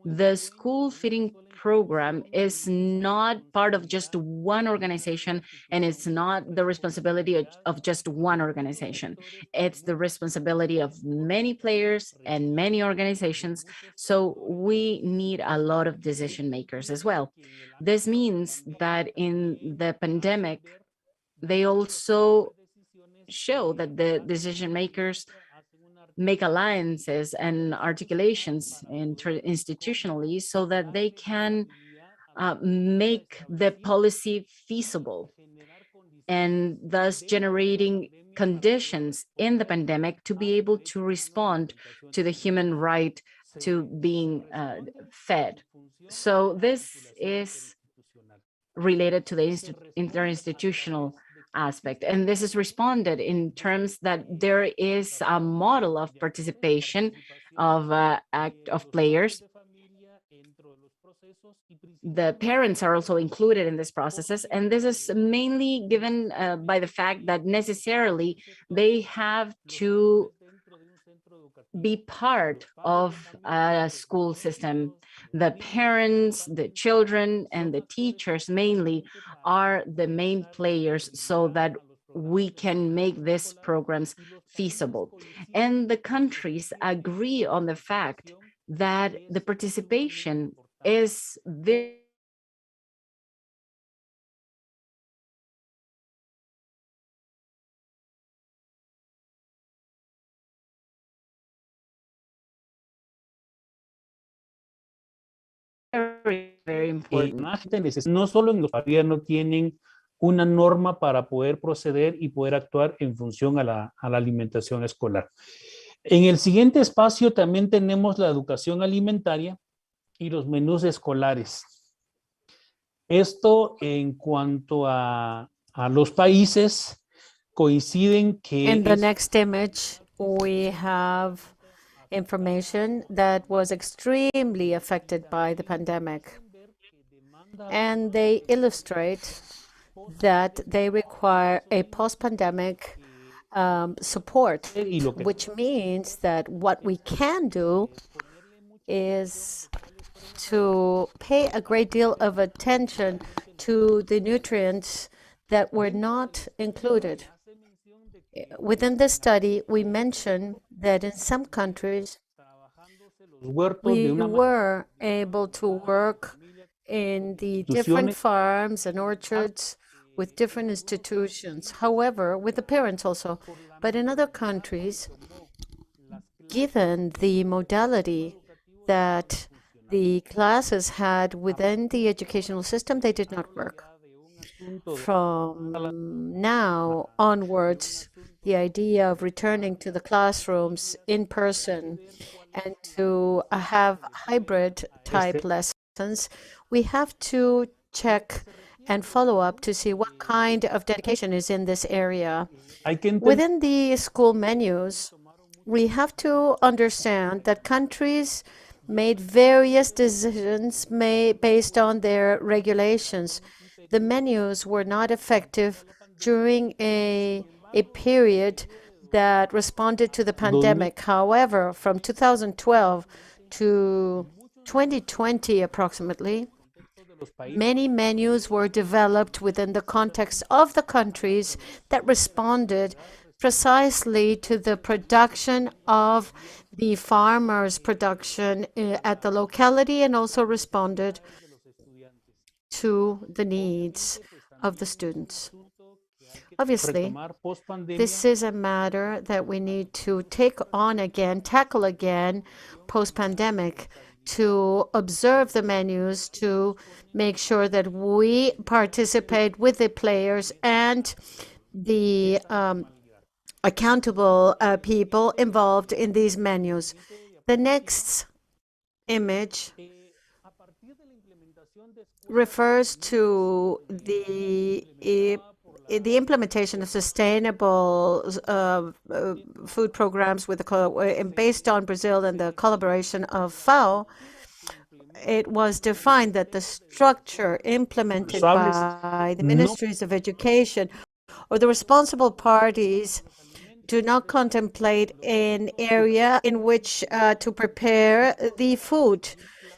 The school feeding program is not part of just one organization, and it's not the responsibility of just one organization. It's the responsibility of many players and many organizations. So we need a lot of decision makers as well. This means that in the pandemic, they also show that the decision makers make alliances and articulations institutionally so that they can make the policy feasible, and thus generating conditions in the pandemic to be able to respond to the human right to being fed. So this is related to the interinstitutional aspect. And this is responded in terms that there is a model of participation of players. The parents are also included in these processes, and this is mainly given by the fact that necessarily they have to be part of a school system. The parents, the children, and the teachers mainly are the main players so that we can make these programs feasible. And the countries agree on the fact that the participation is very very important. No solo en los gobiernos tienen una norma para poder proceder y poder actuar en función a la alimentación escolar. En el siguiente espacio también tenemos la educación alimentaria y los menús escolares. Esto en cuanto a los países coinciden que... In the next image, we have information that was extremely affected by the pandemic. And they illustrate that they require a post-pandemic support, which means that what we can do is to pay a great deal of attention to the nutrients that were not included. Within this study, we mentioned that in some countries, we were able to work in the different farms and orchards with different institutions, however, with the parents also. But in other countries, given the modality that the classes had within the educational system, they did not work. From now onwards, the idea of returning to the classrooms in person and to have hybrid type lessons, we have to check and follow up to see what kind of dedication is in this area. Within the school menus, we have to understand that countries made various decisions based on their regulations. The menus were not effective during a period that responded to the pandemic. However, from 2012 to 2020 approximately, many menus were developed within the context of the countries that responded precisely to the production of the farmers' production at the locality, and also responded to the needs of the students. Obviously, this is a matter that we need to take on again, tackle again post-pandemic, to observe the menus, to make sure that we participate with the players and the accountable people involved in these menus. The next image refers to the implementation of sustainable food programs with based on Brazil and the collaboration of FAO. It was defined that the structure implemented by the ministries of education or the responsible parties do not contemplate an area in which to prepare the food.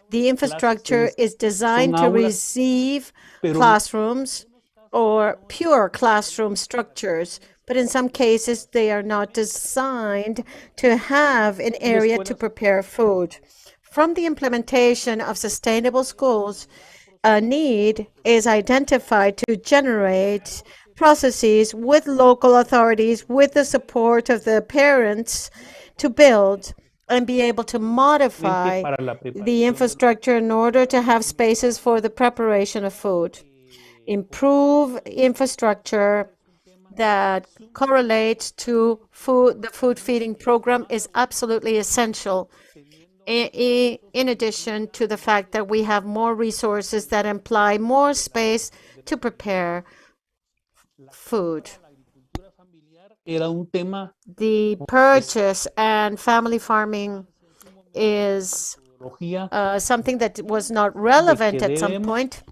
The infrastructure is designed to receive classrooms or pure classroom structures, but in some cases they are not designed to have an area to prepare food. From the implementation of sustainable schools, a need is identified to generate processes with local authorities, with the support of the parents, to build and be able to modify the infrastructure in order to have spaces for the preparation of food. Improve infrastructure that correlates to the food feeding program is absolutely essential. In addition to the fact that we have more resources that imply more space to prepare food. The purchase and family farming is something that was not relevant at some point.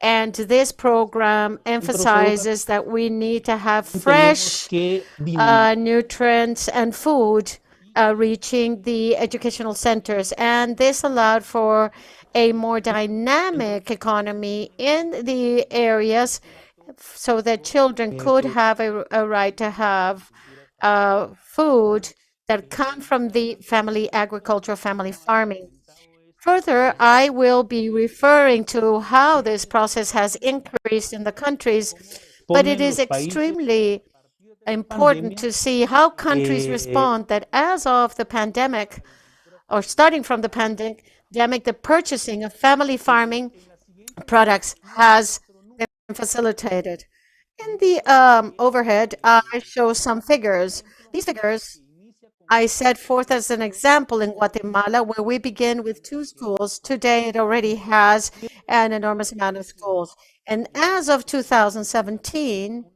And this program emphasizes that we need to have fresh nutrients and food reaching the educational centers. And this allowed for a more dynamic economy in the areas so that children could have a right to have food that come from the family agriculture, family farming. Further, I will be referring to how this process has increased in the countries, but it is extremely important to see how countries respond that as of the pandemic, or starting from the pandemic, the purchasing of family farming products has been facilitated. In the overhead, I show some figures. These figures I set forth as an example in Guatemala, where we begin with 2 schools. Today, it already has an enormous amount of schools. And as of 2017,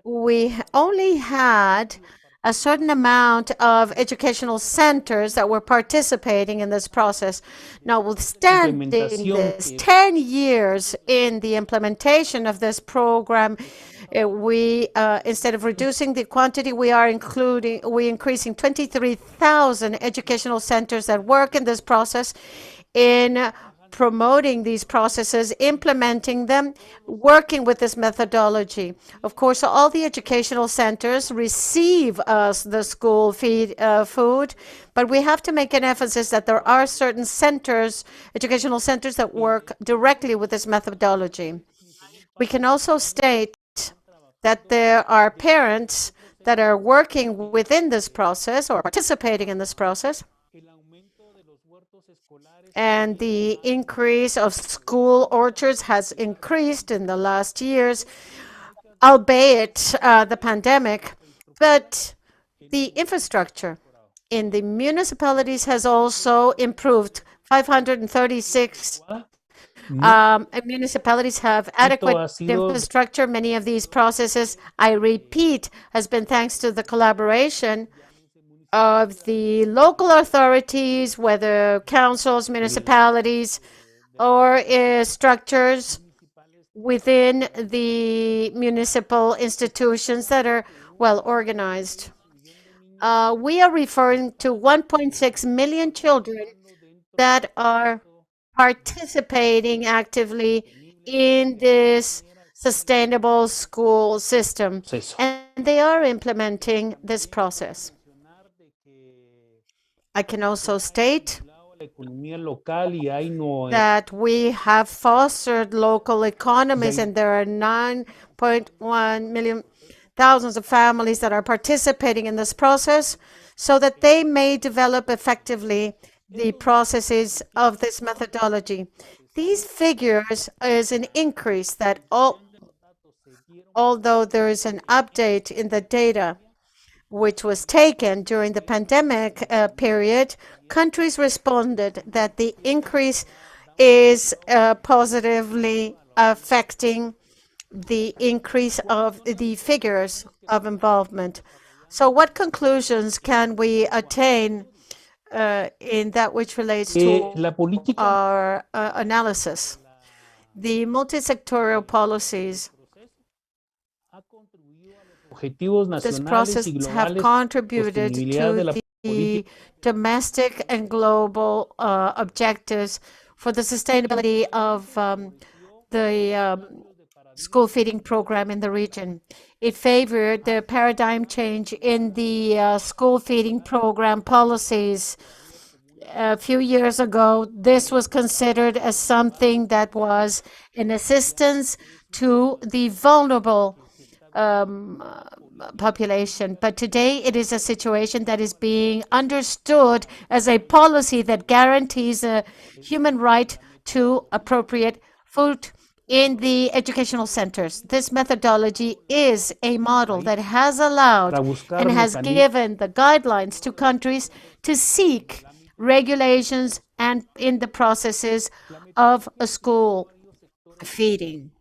we only had a certain amount of educational centers that were participating in this process. Notwithstanding this, 10 years in the implementation of this program, we instead of reducing the quantity, we increasing 23,000 educational centers that work in this process in promoting these processes, implementing them, working with this methodology. Of course, all the educational centers receive the school food, but we have to make an emphasis that there are certain centers, educational centers, that work directly with this methodology. We can also state that there are parents that are working within this process or participating in this process. And the increase of school orchards has increased in the last years, albeit the pandemic, but the infrastructure in the municipalities has also improved. 536 municipalities have adequate infrastructure. Many of these processes, I repeat, has been thanks to the collaboration of the local authorities, whether councils, municipalities, or structures within the municipal institutions that are well organized. We are referring to 1.6 million children that are participating actively in this sustainable school system, and they are implementing this process. I can also state that we have fostered local economies, and there are 9.1 million thousands of families that are participating in this process so that they may develop effectively the processes of this methodology. These figures is an increase that although there is an update in the data, which was taken during the pandemic period, countries responded that the increase is positively affecting the increase of the figures of involvement. So what conclusions can we attain in that which relates to La política our analysis? The multisectorial policies objetivos this nacionales process y have globales, contributed sostenibilidad de to la the política domestic and global objectives for the sustainability of the school feeding program in the region. It favored the paradigm change in the school feeding program policies. A few years ago, this was considered as something that was an assistance to the vulnerable population. But today it is a situation that is being understood as a policy that guarantees a human right to appropriate food in the educational centers. This methodology is a model that has allowed para buscar and has mecanismos given the guidelines to countries to seek regulations and in the processes of a school feeding.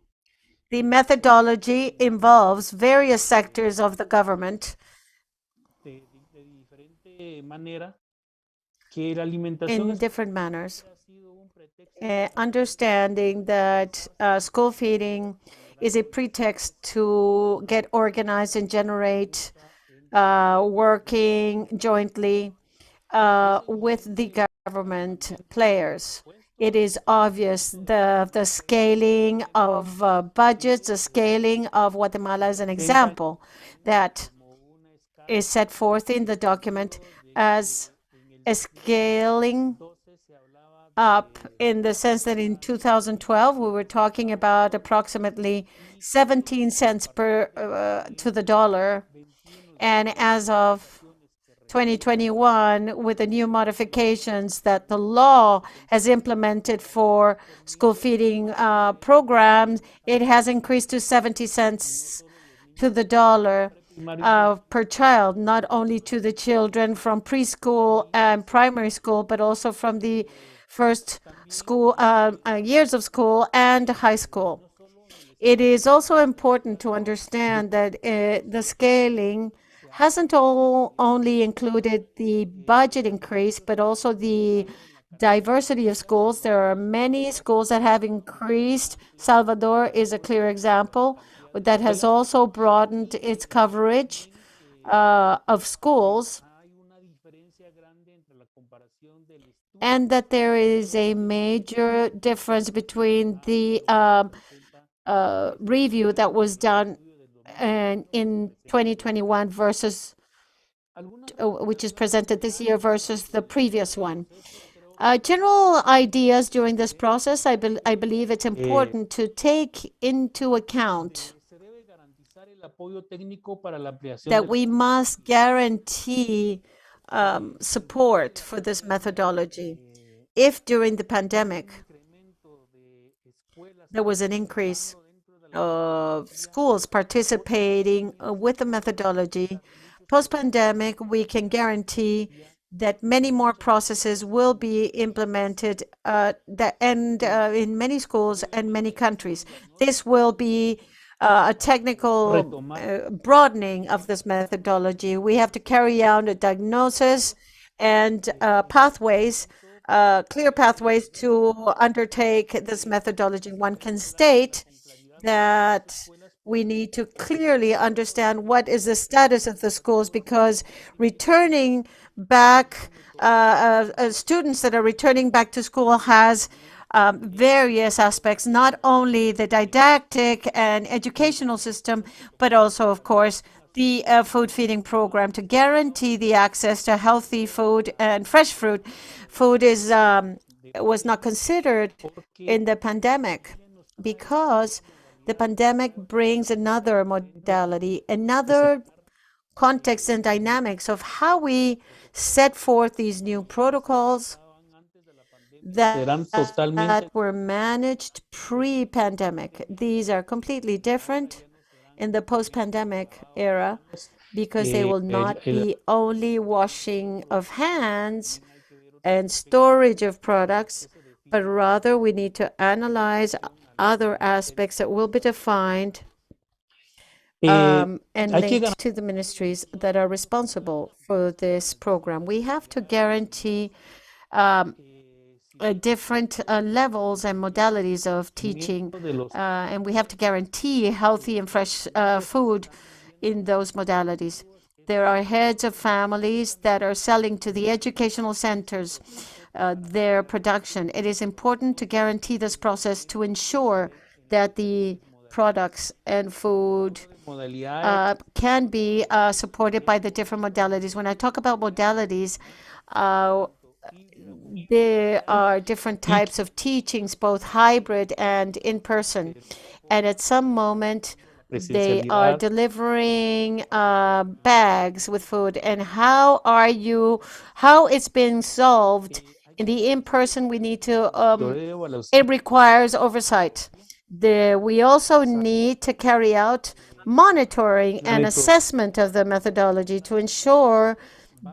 The methodology involves various sectors of the government de diferente manera que la alimentación in different manners, ha sido un pretexto understanding that school feeding is a pretext to get organized and generate working jointly with the government players. It is obvious the scaling of budgets, the scaling of Guatemala is an example that is set forth in the document as a scaling up in the sense that in 2012 we were talking about approximately 17 cents per to the dollar, and as of 2021, with the new modifications that the law has implemented for school feeding programs, it has increased to 70 cents to the dollar per child, not only to the children from preschool and primary school, but also from the first school years of school and high school. It is also important to understand that the scaling hasn't only included the budget increase, but also the diversity of schools. There are many schools that have increased. Salvador is a clear example that has also broadened its coverage of schools, and that there is a major difference between the review that was done in 2021 versus which is presented this year versus the previous one. General ideas during this process, I believe it's important to take into account that we must guarantee support for this methodology. If during the pandemic there was an increase of schools participating with the methodology, post-pandemic, we can guarantee that many more processes will be implemented in many schools and many countries. This will be a technical broadening of this methodology. We have to carry out a diagnosis and pathways, clear pathways to undertake this methodology. One can state that we need to clearly understand what is the status of the schools, because returning back, students that are returning back to school has various aspects, not only the didactic and educational system, but also, of course, the food feeding program to guarantee the access to healthy food and fresh fruit. Food was not considered in the pandemic because the pandemic brings another modality, another context and dynamics of how we set forth these new protocols that were managed pre-pandemic. These are completely different in the post-pandemic era. because they will not el be only washing of hands and storage of products, but rather we need to analyze other aspects that will be defined and hay que linked to the ministries that are responsible for this program. We have to guarantee different levels and modalities of teaching, garantizamiento de los and we have to guarantee healthy and fresh food in those modalities. There are heads of families that are selling to the educational centers their production. It is important to guarantee this process to ensure that the products and food modalidades can be supported by the different modalities. When I talk about modalities, there are different y types of teachings, both hybrid and in person. And at some moment, they are presencialidad delivering bags with food. And how it's being solved in the in-person, we need to, de evaluación it requires oversight. We also need to carry out monitoring and repito assessment of the methodology to ensure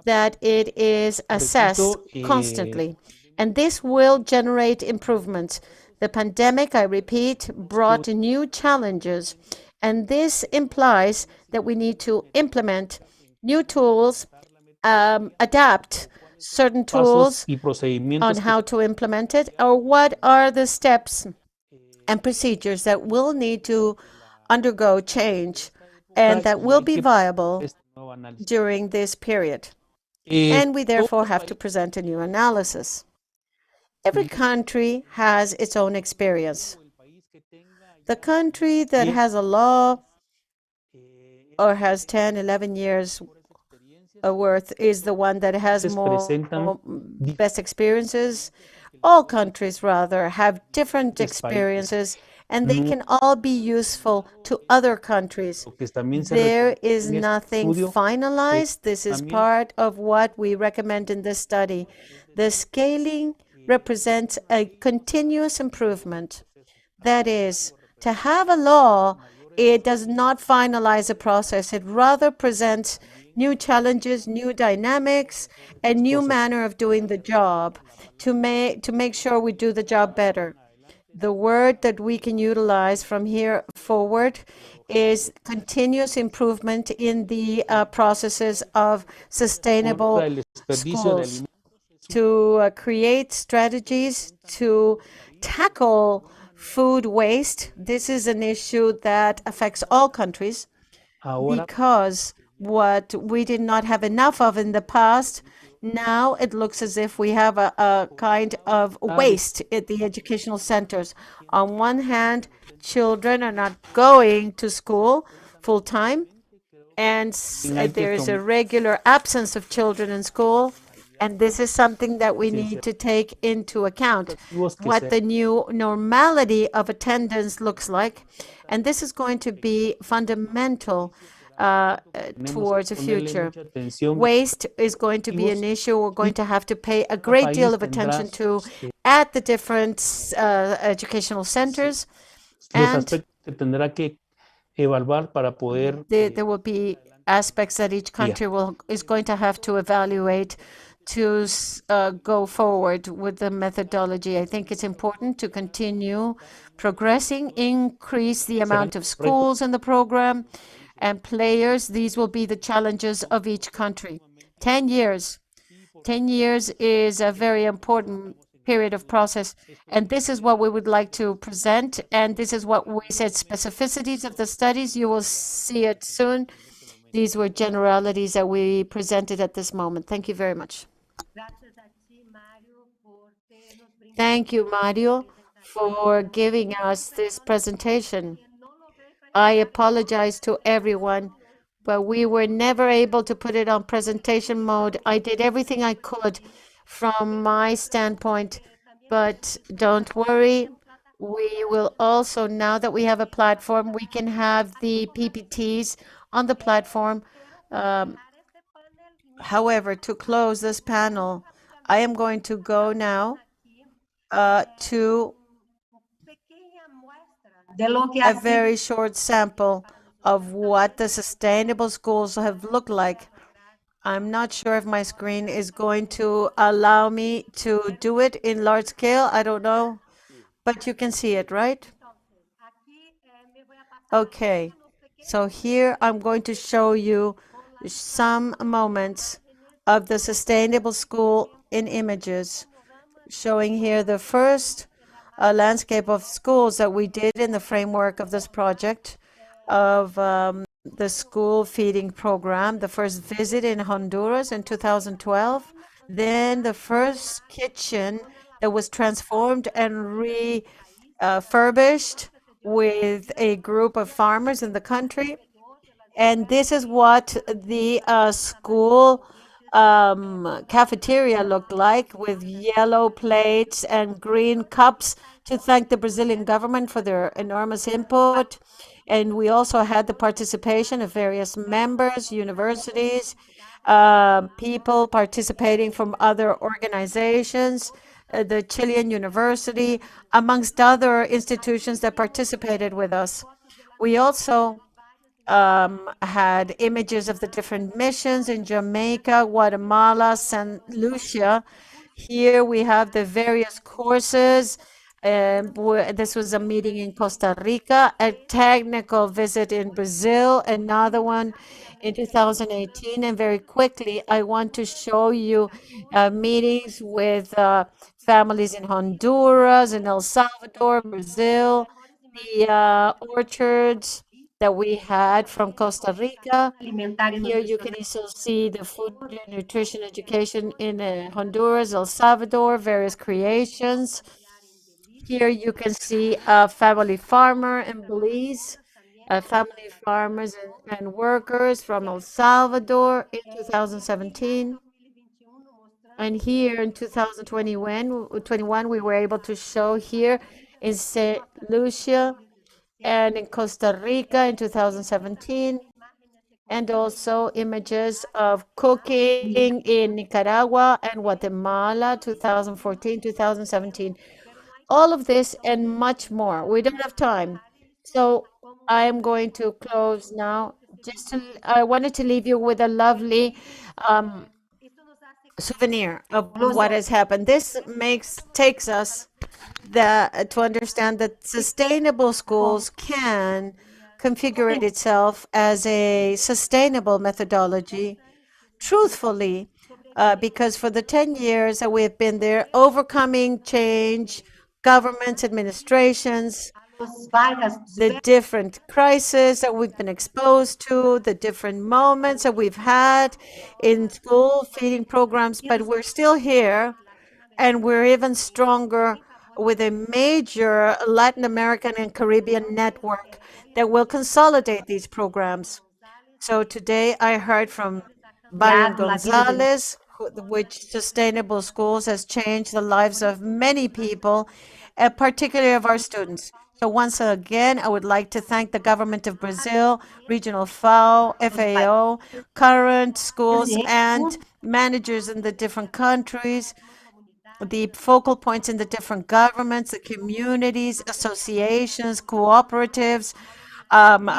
that it is assessed constantly. And this will generate improvements. The pandemic, I repeat, brought new challenges, and this implies that we need to implement new tools, adapt certain pasos tools y on procedimientos que how to implement it, or what are the steps and procedures that will need to undergo change and that will hay be que viable este nuevo análisis. during this period. And we therefore have to present a new analysis. Every country has its own experience. The country that has a law or has 10, 11 years worth is the one that has more best experiences. All countries, rather, have different experiences, and they can all be useful to other countries. There is nothing finalized. This is part of what we recommend in this study. The scaling represents a continuous improvement. That is, to have a law, it does not finalize a process. It rather presents new challenges, new dynamics, a new manner of doing the job to make sure we do the job better. The word that we can utilize from here forward is continuous improvement in the processes of sustainable schools, to create strategies to tackle food waste. This is an issue that affects all countries because what we did not have enough of in the past, now it looks as if we have a kind of waste at the educational centers. On one hand, children are not going to school full time, and there is a regular absence of children in school. And this is something that we need to take into account, what the new normality of attendance looks like. And this is going to be fundamental towards the future. Waste is going to be an issue we're going to have to pay a great deal of attention to at the different educational centers. And there will be aspects that each country is going to have to evaluate to go forward with the methodology. I think it's important to continue progressing, increase the amount of schools in the program and players. These will be the challenges of each country. 10 years. 10 years is a very important period of process. And this is what we would like to present. And this is what we said, specificities of the studies. You will see it soon. These were generalities that we presented at this moment. Thank you very much. Thank you, Mario, for giving us this presentation. I apologize to everyone, but we were never able to put it on presentation mode. I did everything I could from my standpoint, but don't worry. We will also, now that we have a platform, we can have the PPTs on the platform. However, to close this panel, I am going to go now to a very short sample of what the sustainable schools have looked like. I'm not sure if my screen is going to allow me to do it in large scale. I don't know, but you can see it, right? Okay, so here I'm going to show you some moments of the sustainable school in images, showing here the first landscape of schools that we did in the framework of this project of the school feeding program, the first visit in Honduras in 2012, then the first kitchen that was transformed and refurbished with a group of farmers in the country. And this is what the school cafeteria looked like, with yellow plates and green cups to thank the Brazilian government for their enormous input. And we also had the participation of various members, universities, people participating from other organizations, the Chilean University, amongst other institutions that participated with us. We also had images of the different missions in Jamaica, Guatemala, St. Lucia. Here we have the various courses. This was a meeting in Costa Rica, a technical visit in Brazil, another one in 2018. And very quickly, I want to show you meetings with families in Honduras, in El Salvador, Brazil, the orchards that we had from Costa Rica. Here you can also see the food and nutrition education in Honduras, El Salvador, various creations. Here you can see a family farmer in Belize, family farmers and workers from El Salvador in 2017. And here in 2021, we were able to show here in St. Lucia and in Costa Rica in 2017, and also images of cooking in Nicaragua and Guatemala 2014, 2017. All of this and much more. We don't have time. So I am going to close now. I wanted to leave you with a lovely souvenir of what has happened. This takes us to understand that sustainable schools can configure itself as a sustainable methodology, truthfully, because for the 10 years that we have been there, overcoming change, governments, administrations, the different crises that we've been exposed to, the different moments that we've had in school feeding programs, but we're still here, and we're even stronger with a major Latin American and Caribbean network that will consolidate these programs. So today I heard from Byron Gonzalez, which Sustainable Schools has changed the lives of many people, particularly of our students. So once again, I would like to thank the government of Brazil, regional FAO, current schools and managers in the different countries, the focal points in the different governments, the communities, associations, cooperatives,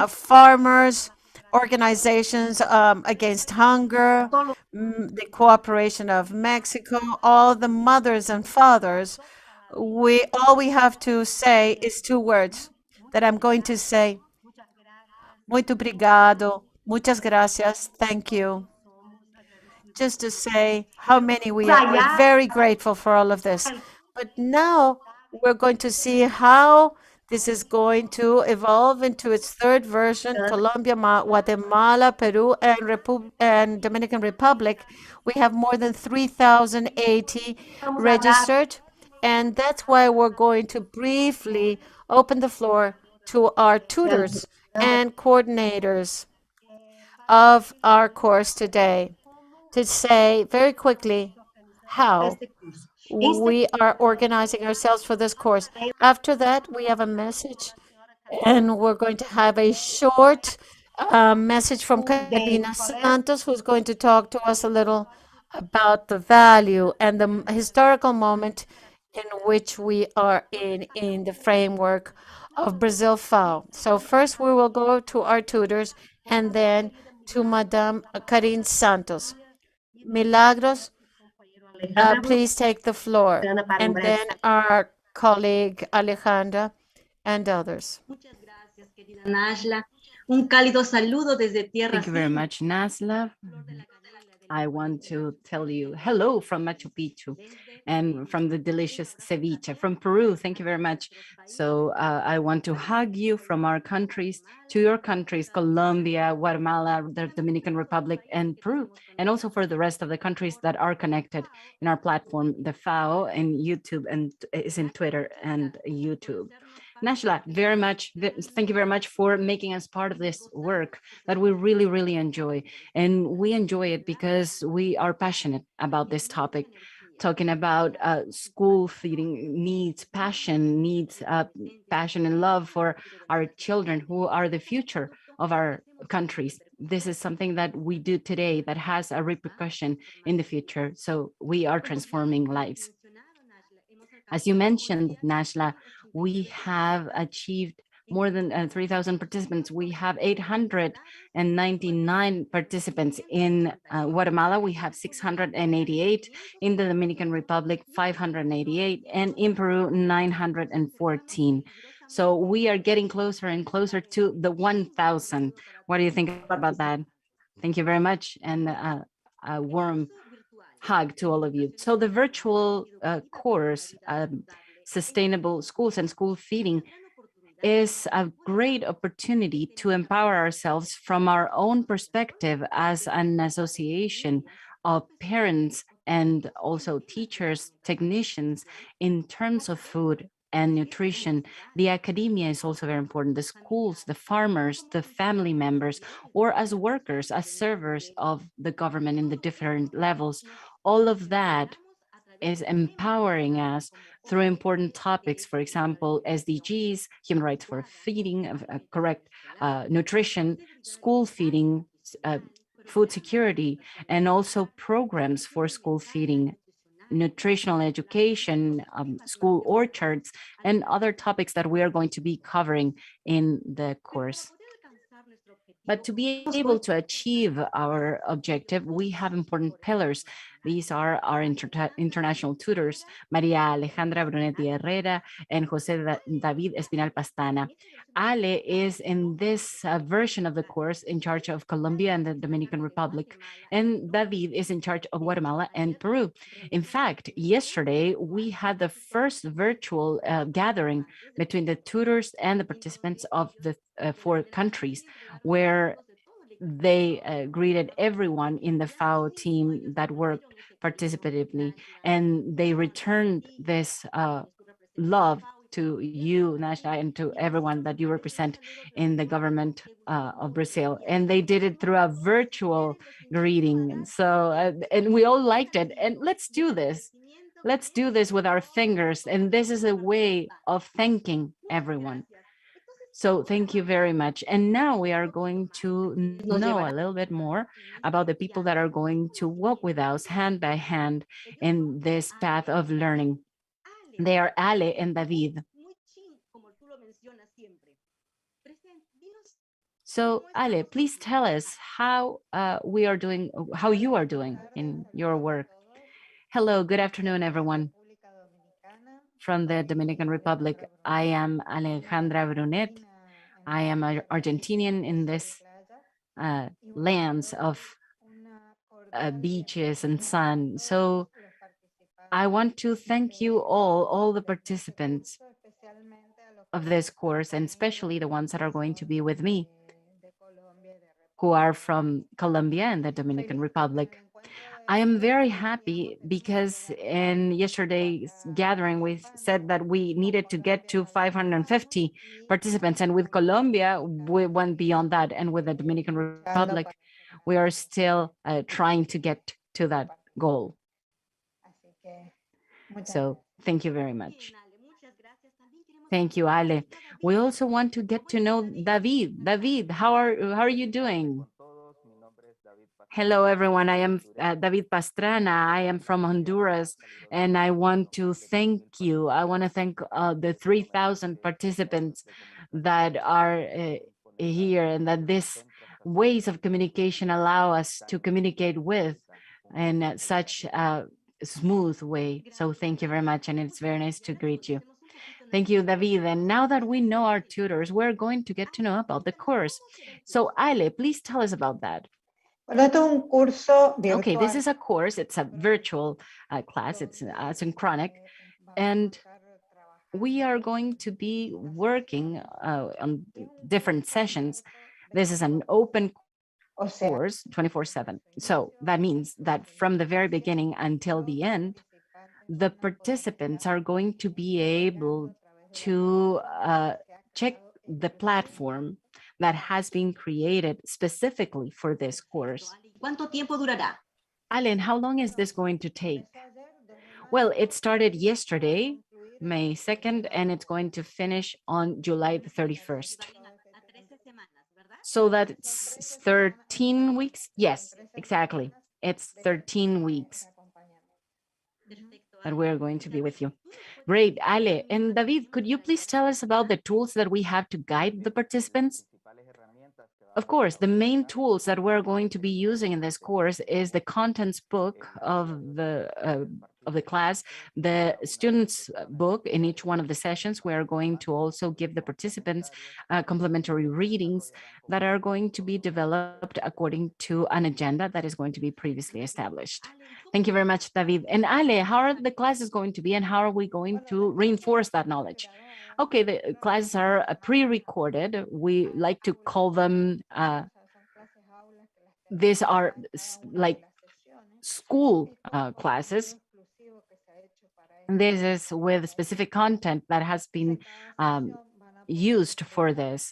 farmers, organizations against hunger, the cooperation of Mexico, all the mothers and fathers. All we have to say is two words that I'm going to say. Muito obrigado, muchas gracias, thank you. Just to say how many we are. We're very grateful for all of this. But now we're going to see how this is going to evolve into its third version. Colombia, Guatemala, Peru, and Dominican Republic. We have more than 3,080 registered. And that's why we're going to briefly open the floor to our tutors and coordinators of our course today, to say very quickly how we are organizing ourselves for this course. After that, we have a message, and we're going to have a short message from Karina Santos, who's going to talk to us a little about the value and the historical moment in which we are in the framework of Brazil-FAO. So first we will go to our tutors and then to Madame Karin Santos. Milagros, please take the floor. And then our colleague Alejandra and others. Thank you very much, Nasla. I want to tell you hello from Machu Picchu and from the delicious ceviche from Peru. Thank you very much. So I want to hug you from our countries to your countries, Colombia, Guatemala, the Dominican Republic, and Peru, and also for the rest of the countries that are connected in our platform, the FAO and YouTube, and is in Twitter and YouTube. Nashla, thank you very much for making us part of this work that we really, really enjoy. And we enjoy it because we are passionate about this topic, talking about school feeding needs, passion and love for our children who are the future of our countries. This is something that we do today that has a repercussion in the future. So we are transforming lives. As you mentioned, Nashla, we have achieved more than 3,000 participants. We have 899 participants in Guatemala. We have 688 in the Dominican Republic, 588, and in Peru, 914. So we are getting closer and closer to the 1,000. What do you think about that? Thank you very much, and a warm hug to all of you. So the virtual course, Sustainable Schools and School Feeding, is a great opportunity to empower ourselves from our own perspective as an association of parents and also teachers, technicians in terms of food and nutrition. The academia is also very important. The schools, the farmers, the family members, or as workers, as servers of the government in the different levels. All of that is empowering us through important topics, for example, SDGs, human rights for feeding, correct nutrition, school feeding, food security, and also programs for school feeding, nutritional education, school orchards, and other topics that we are going to be covering in the course. But to be able to achieve our objective, we have important pillars. These are our international tutors, Maria Alejandra Brunetti Herrera and Jose David Espinal Pastana. Ale is in this version of the course in charge of Colombia and the Dominican Republic, and David is in charge of Guatemala and Peru. In fact, yesterday we had the first virtual gathering between the tutors and the participants of the 4 countries, where they greeted everyone in the FAO team that worked participatively, and they returned this love to you, Nasha, and to everyone that you represent in the government of Brazil. And they did it through a virtual greeting. And so, and we all liked it. And let's do this. Let's do this with our fingers. And this is a way of thanking everyone. So thank you very much. And now we are going to know a little bit more about the people that are going to walk with us hand by hand in this path of learning. They are Ale and David. So Ale, please tell us how we are doing, how you are doing in your work. Hello, good afternoon, everyone. From the Dominican Republic, I am Alejandra Brunet. I am an Argentinian in this lands of beaches and sun. So I want to thank you all the participants of this course, and especially the ones that are going to be with me, who are from Colombia and the Dominican Republic. I am very happy because in yesterday's gathering, we said that we needed to get to 550 participants. And with Colombia, we went beyond that. And with the Dominican Republic, we are still trying to get to that goal. So thank you very much. Thank you, Ale. We also want to get to know David. David, how are you doing? Hello, everyone. I am David Pastrana. I am from Honduras, and I want to thank you. I want to thank the 3,000 participants that are here, and that these ways of communication allow us to communicate with in such a smooth way. So thank you very much, and it's very nice to greet you. Thank you, David. And now that we know our tutors, we're going to get to know about the course. So Ale, please tell us about that. Okay, this is a course. It's a virtual class. It's synchronic. And we are going to be working on different sessions. This is an open course 24/7. So that means that from the very beginning until the end, the participants are going to be able to check the platform that has been created specifically for this course. Allen, how long is this going to take? Well, it started yesterday, May 2nd, and it's going to finish on July the 31st. So that's 13 weeks? Yes, exactly. It's 13 weeks that we're going to be with you. Great, Ale. And David, could you please tell us about the tools that we have to guide the participants? Of course, the main tools that we're going to be using in this course is the contents book of the class, the students' book in each one of the sessions. We are going to also give the participants complementary readings that are going to be developed according to an agenda that is going to be previously established. Thank you very much, David. And Ale, how are the classes going to be, and how are we going to reinforce that knowledge? Okay, the classes are pre-recorded. We like to call them, these are like school classes. And this is with specific content that has been used for this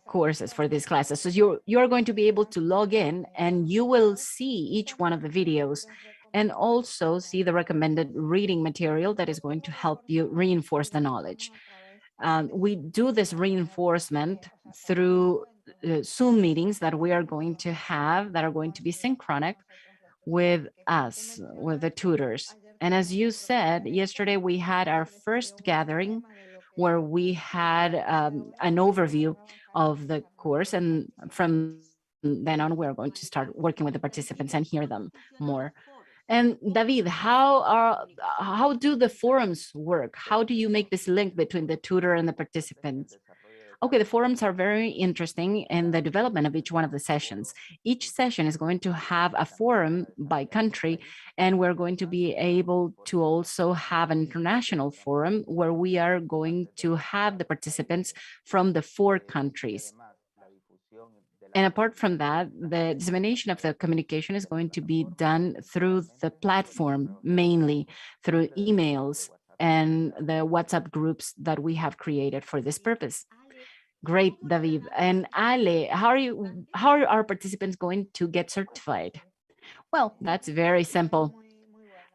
courses, for these classes. So you're going to be able to log in and you will see each one of the videos and also see the recommended reading material that is going to help you reinforce the knowledge. We do this reinforcement through Zoom meetings that we are going to have that are going to be synchronic with us, with the tutors. And as you said, yesterday we had our first gathering where we had an overview of the course. And from then on, we're going to start working with the participants and hear them more. And David, how do the forums work? How do you make this link between the tutor and the participants? Okay, the forums are very interesting in the development of each one of the sessions. Each session is going to have a forum by country, and we're going to be able to also have an international forum where we are going to have the participants from the 4 countries. And apart from that, the dissemination of the communication is going to be done through the platform, mainly through emails and the WhatsApp groups that we have created for this purpose. Great, David. And Ale, how are our participants going to get certified? Well, that's very simple.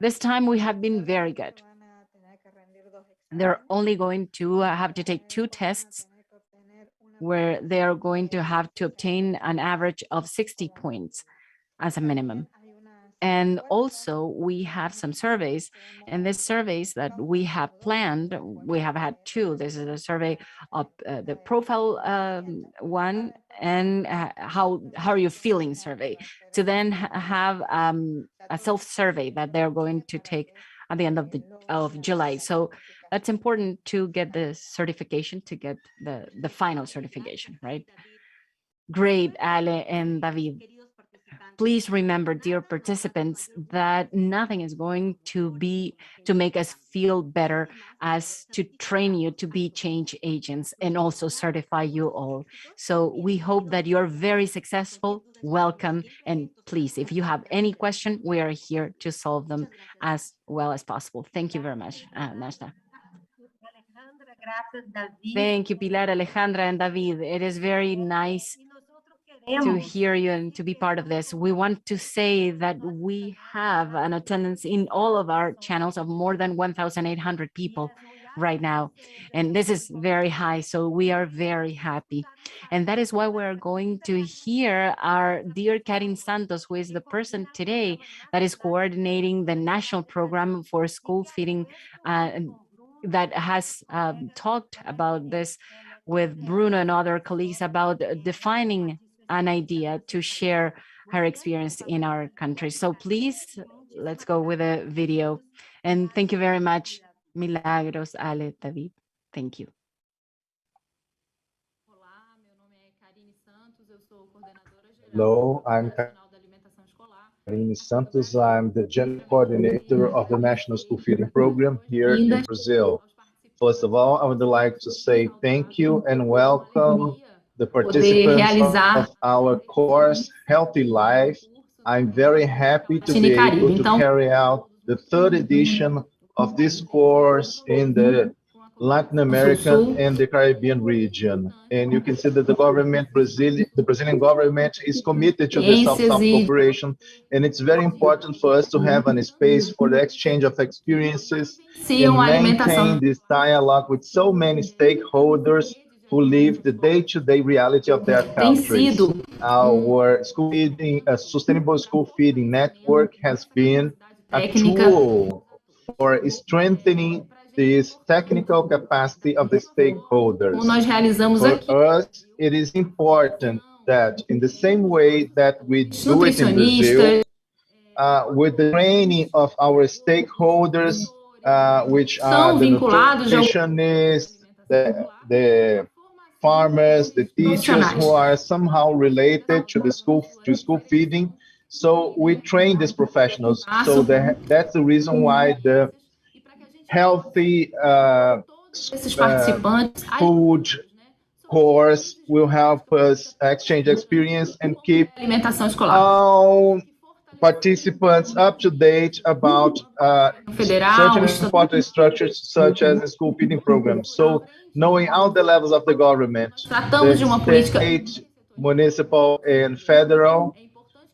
This time we have been very good. They're only going to have to take 2 tests where they are going to have to obtain an average of 60 points as a minimum. And also we have some surveys, and these surveys that we have planned, we have had 2. This is a survey of the profile one, and how are you feeling survey, to then have a self-survey that they're going to take at the end of July. So that's important to get the certification, to get the final certification, right? Great, Ale and David. Please remember, dear participants, that nothing is going to make us feel better as to train you to be change agents and also certify you all. So we hope that you're very successful. Welcome. And please, if you have any question, we are here to solve them as well as possible. Thank you very much, Nashta. Thank you, Pilar, Alejandra, and David. It is very nice to hear you and to be part of this. We want to say that we have an attendance in all of our channels of more than 1,800 people right now. And this is very high, so we are very happy. And that is why we're going to hear our dear Karin Santos, who is the person today that is coordinating the national program for school feeding, that has talked about this with Bruno and other colleagues about defining an idea to share her experience in our country. So please, let's go with a video. And thank you very much, Milagros, Ale, David. Thank you. Hello, I'm Karine Santos. I'm the General Coordinator of the National School Feeding Program here in Brazil. First of all, I would like to say thank you and welcome the participants of our course, Healthy Life. I'm very happy to be able to carry out the third edition of this course in the Latin American and the Caribbean region. And you can see that the Brazilian government is committed to the South-South cooperation. And it's very important for us to have a space for the exchange of experiences and maintain this dialogue with so many stakeholders who live the day-to-day reality of their countries. Our school feeding, sustainable school feeding network has been a tool for strengthening this technical capacity of the stakeholders. For us, it is important that in the same way that we do it in Brazil, with the training of our stakeholders, which are the nutritionists, the farmers, the teachers who are somehow related to the school feeding. So we train these professionals. So that's the reason why the healthy food course will help us exchange experience and keep all participants up to date about certain important structures such as the school feeding program. So knowing all the levels of the government, the state, municipal, and federal,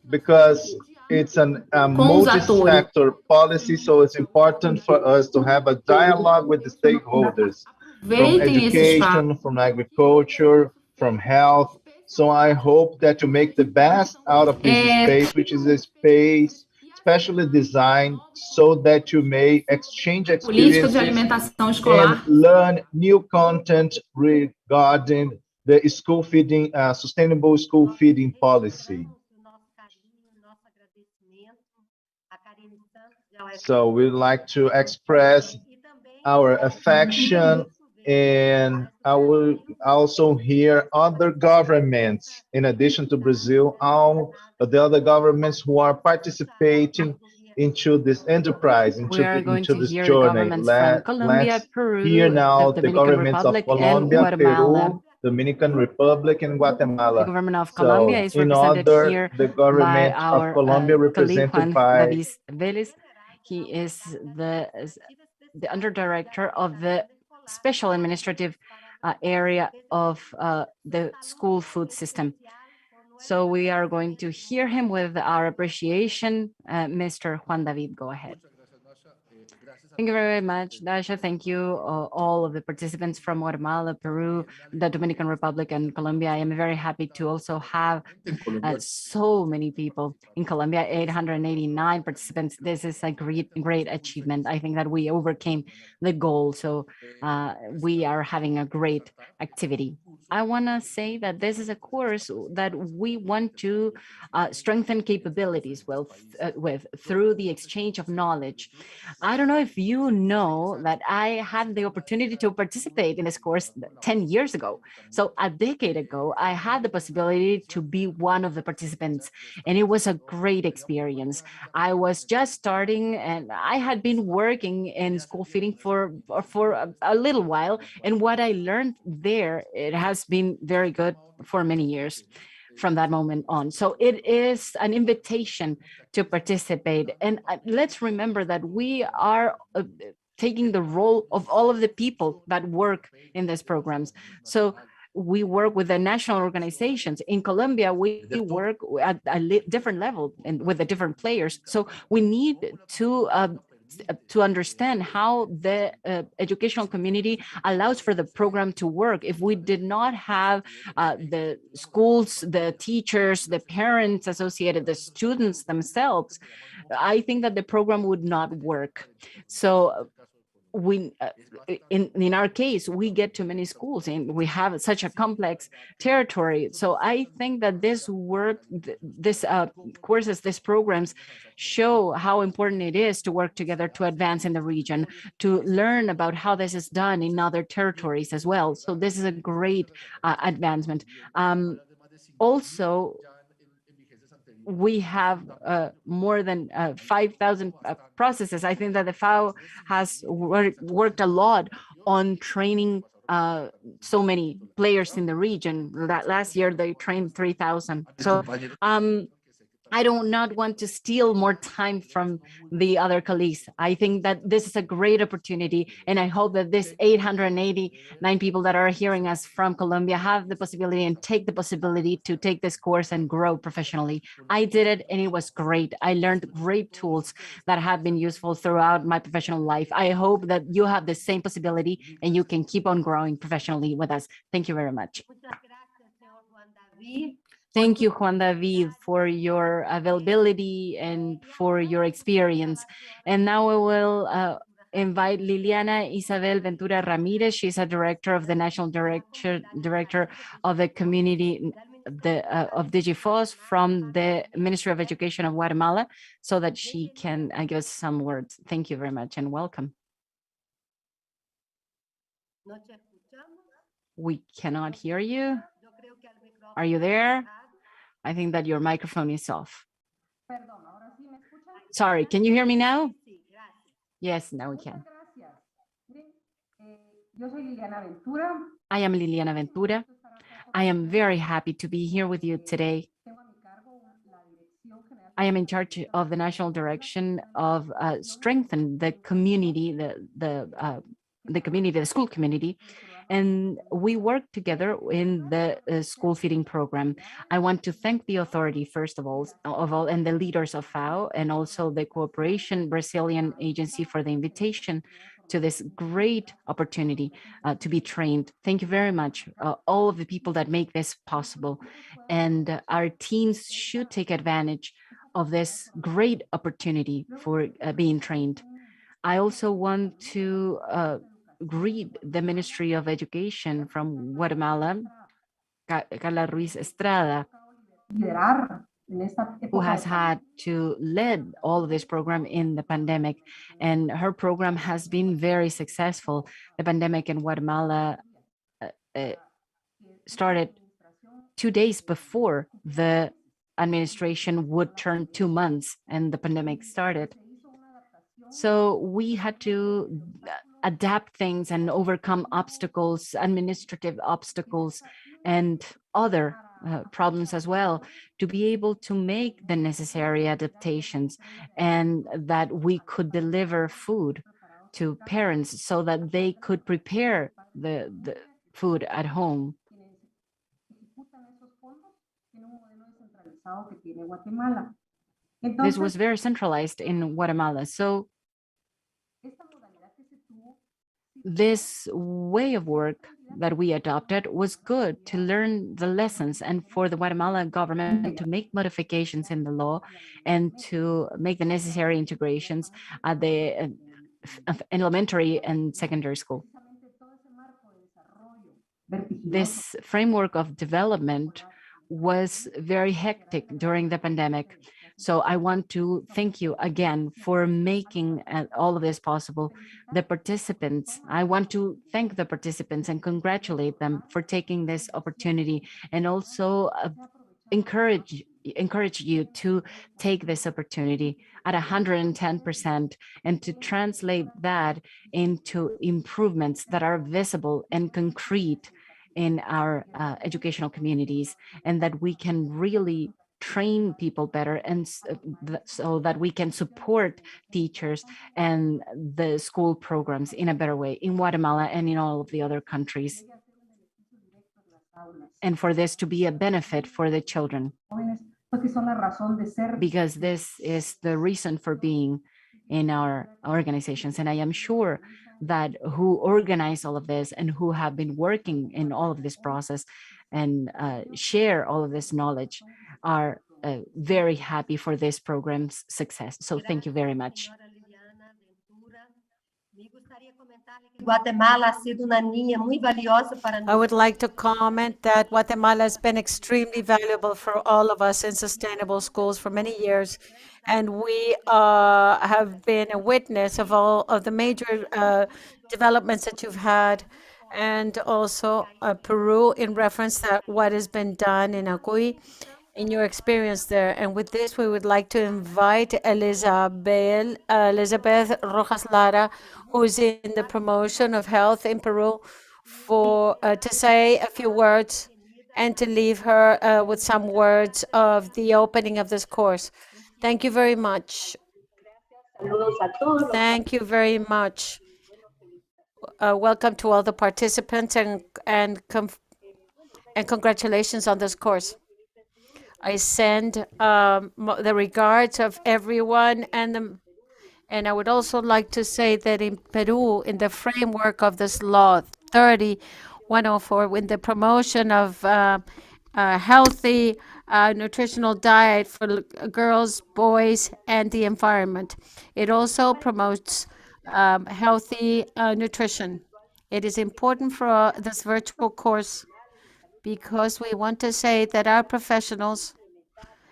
because it's a multi-sector policy, so it's important for us to have a dialogue with the stakeholders from education, from agriculture, from health. So I hope that you make the best out of this space, which is a space specially designed so that you may exchange experiences and learn new content regarding the school feeding, sustainable school feeding policy. So we'd like to express our affection, and I will also hear other governments, in addition to Brazil, all the other governments who are participating into this enterprise, into this journey. Colombia, Let's Peru, hear now the the Dominican governments of Republic, Colombia, and Guatemala. Peru, Dominican Republic, and The Guatemala. government of Colombia So is in represented order, here the by government of our Colombia colleague represented Juan by David Vélez. He is the underdirector of the special administrative area of the school food system. So we are going to hear him with our appreciation. Mr. Juan David, go ahead. Thank you very much, Dasha. Thank you, all of the participants from Guatemala, Peru, the Dominican Republic, and Colombia. I am very happy to also have so many people in Colombia, 889 participants. This is a great achievement. I think that we overcame the goal. So we are having a great activity. I want to say that this is a course that we want to strengthen capabilities with through the exchange of knowledge. I don't know if you know that I had the opportunity to participate in this course 10 years ago. So a decade ago, I had the possibility to be one of the participants, and it was a great experience. I was just starting, and I had been working in school feeding for a little while, and what I learned there, it has been very good for many years from that moment on. So it is an invitation to participate. And let's remember that we are taking the role of all of the people that work in these programs. So we work with the national organizations. In Colombia, we work at a different level and with the different players. So we need to to understand how the educational community allows for the program to work. If we did not have the schools, the teachers, the parents associated, the students themselves, I think that the program would not work. So we in our case, we get to many schools and we have such a complex territory. So I think that this work, this courses, these programs show how important it is to work together to advance in the region, to learn about how this is done in other territories as well. So this is a great advancement. Also, we have more than 5,000 processes. I think that the FAO has worked a lot on training so many players in the region. Last year, they trained 3,000. So I do not want to steal more time from the other colleagues. I think that this is a great opportunity, and I hope that this 889 people that are hearing us from Colombia have the possibility and take the possibility to take this course and grow professionally. I did it, and it was great. I learned great tools that have been useful throughout my professional life. I hope that you have the same possibility and you can keep on growing professionally with us. Thank you very much. Thank you, Juan David, for your availability and for your experience. And now we will invite Liliana Isabel Ventura Ramirez. She's a director of the National Director of the Community of DigiFOS from the Ministry of Education of Guatemala, so that she can give us some words. Thank you very much and welcome. We cannot hear you. Are you there? I think that your microphone is off. Sorry, can you hear me now? Yes, now we can. I am Liliana Ventura. I am very happy to be here with you today. I am in charge of the national direction of strengthen the community, the school community, and we work together in the school feeding program. I want to thank the authority, first of all, and the leaders of FAO, and also the Cooperation Brazilian Agency for the invitation to this great opportunity to be trained. Thank you very much, all of the people that make this possible. And our teams should take advantage of this great opportunity for being trained. I also want to greet the Ministry of Education from Guatemala, Carla Ruiz Estrada, who has had to lead all of this program in the pandemic. And her program has been very successful. The pandemic in Guatemala started 2 days before the administration would turn 2 months and the pandemic started. So we had to adapt things and overcome obstacles, administrative obstacles, and other problems as well, to be able to make the necessary adaptations, and that we could deliver food to parents so that they could prepare the food at home. This was very centralized in Guatemala. So this way of work that we adopted was good to learn the lessons, and for the Guatemala government to make modifications in the law and to make the necessary integrations at the elementary and secondary school. This framework of development was very hectic during the pandemic. So I want to thank you again for making all of this possible. The participants, I want to thank the participants and congratulate them for taking this opportunity, and also encourage you to take this opportunity at 110% and to translate that into improvements that are visible and concrete in our educational communities, and that we can really train people better, and so that we can support teachers and the school programs in a better way in Guatemala and in all of the other countries, and for this to be a benefit for the children, because this is the reason for being in our organizations. And I am sure that who organize all of this and who have been working in all of this process and share all of this knowledge are very happy for this program's success. So thank you very much. Guatemala ha sido una niña muy valiosa para I would like to comment that Guatemala has been extremely valuable for all of us in sustainable schools for many years, and we have been a witness of all of the major developments that you've had, and also Peru in reference to what has been done in Agui in your experience there. And with this, we would like to invite Elizabeth Rojas Lara, who's in the promotion of health in Peru, for to say a few words and to leave her with some words of the opening of this course. Thank you very much. Thank you very much. Welcome to all the participants and congratulations on this course. I send the regards of everyone, and I would also like to say that in Peru, in the framework of this law 30-104, in the promotion of healthy nutritional diet for girls, boys, and the environment, it also promotes healthy nutrition. It is important for this virtual course because we want to say that our professionals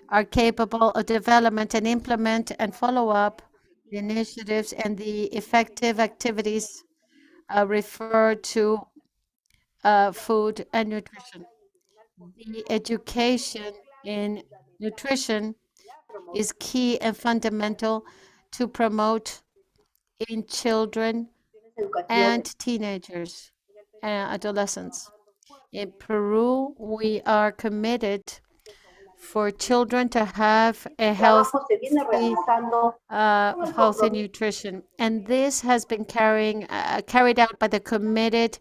are capable of development and implement and follow up the initiatives and the effective activities referred to food and nutrition. The education in nutrition is key and fundamental to promote in children and teenagers and adolescents. In Peru, we are committed for children to have a healthy nutrition. And this has been carried out by the committed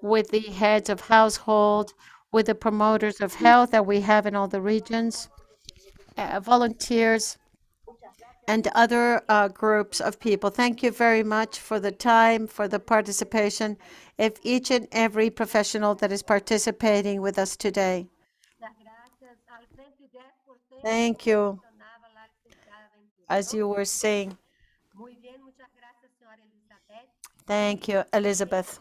with the heads of household, with the promoters of health that we have in all the regions, volunteers, and other groups of people. Thank you very much for the time, for the participation of each and every professional that is participating with us today. Thank you. As you were saying, thank you, Elizabeth.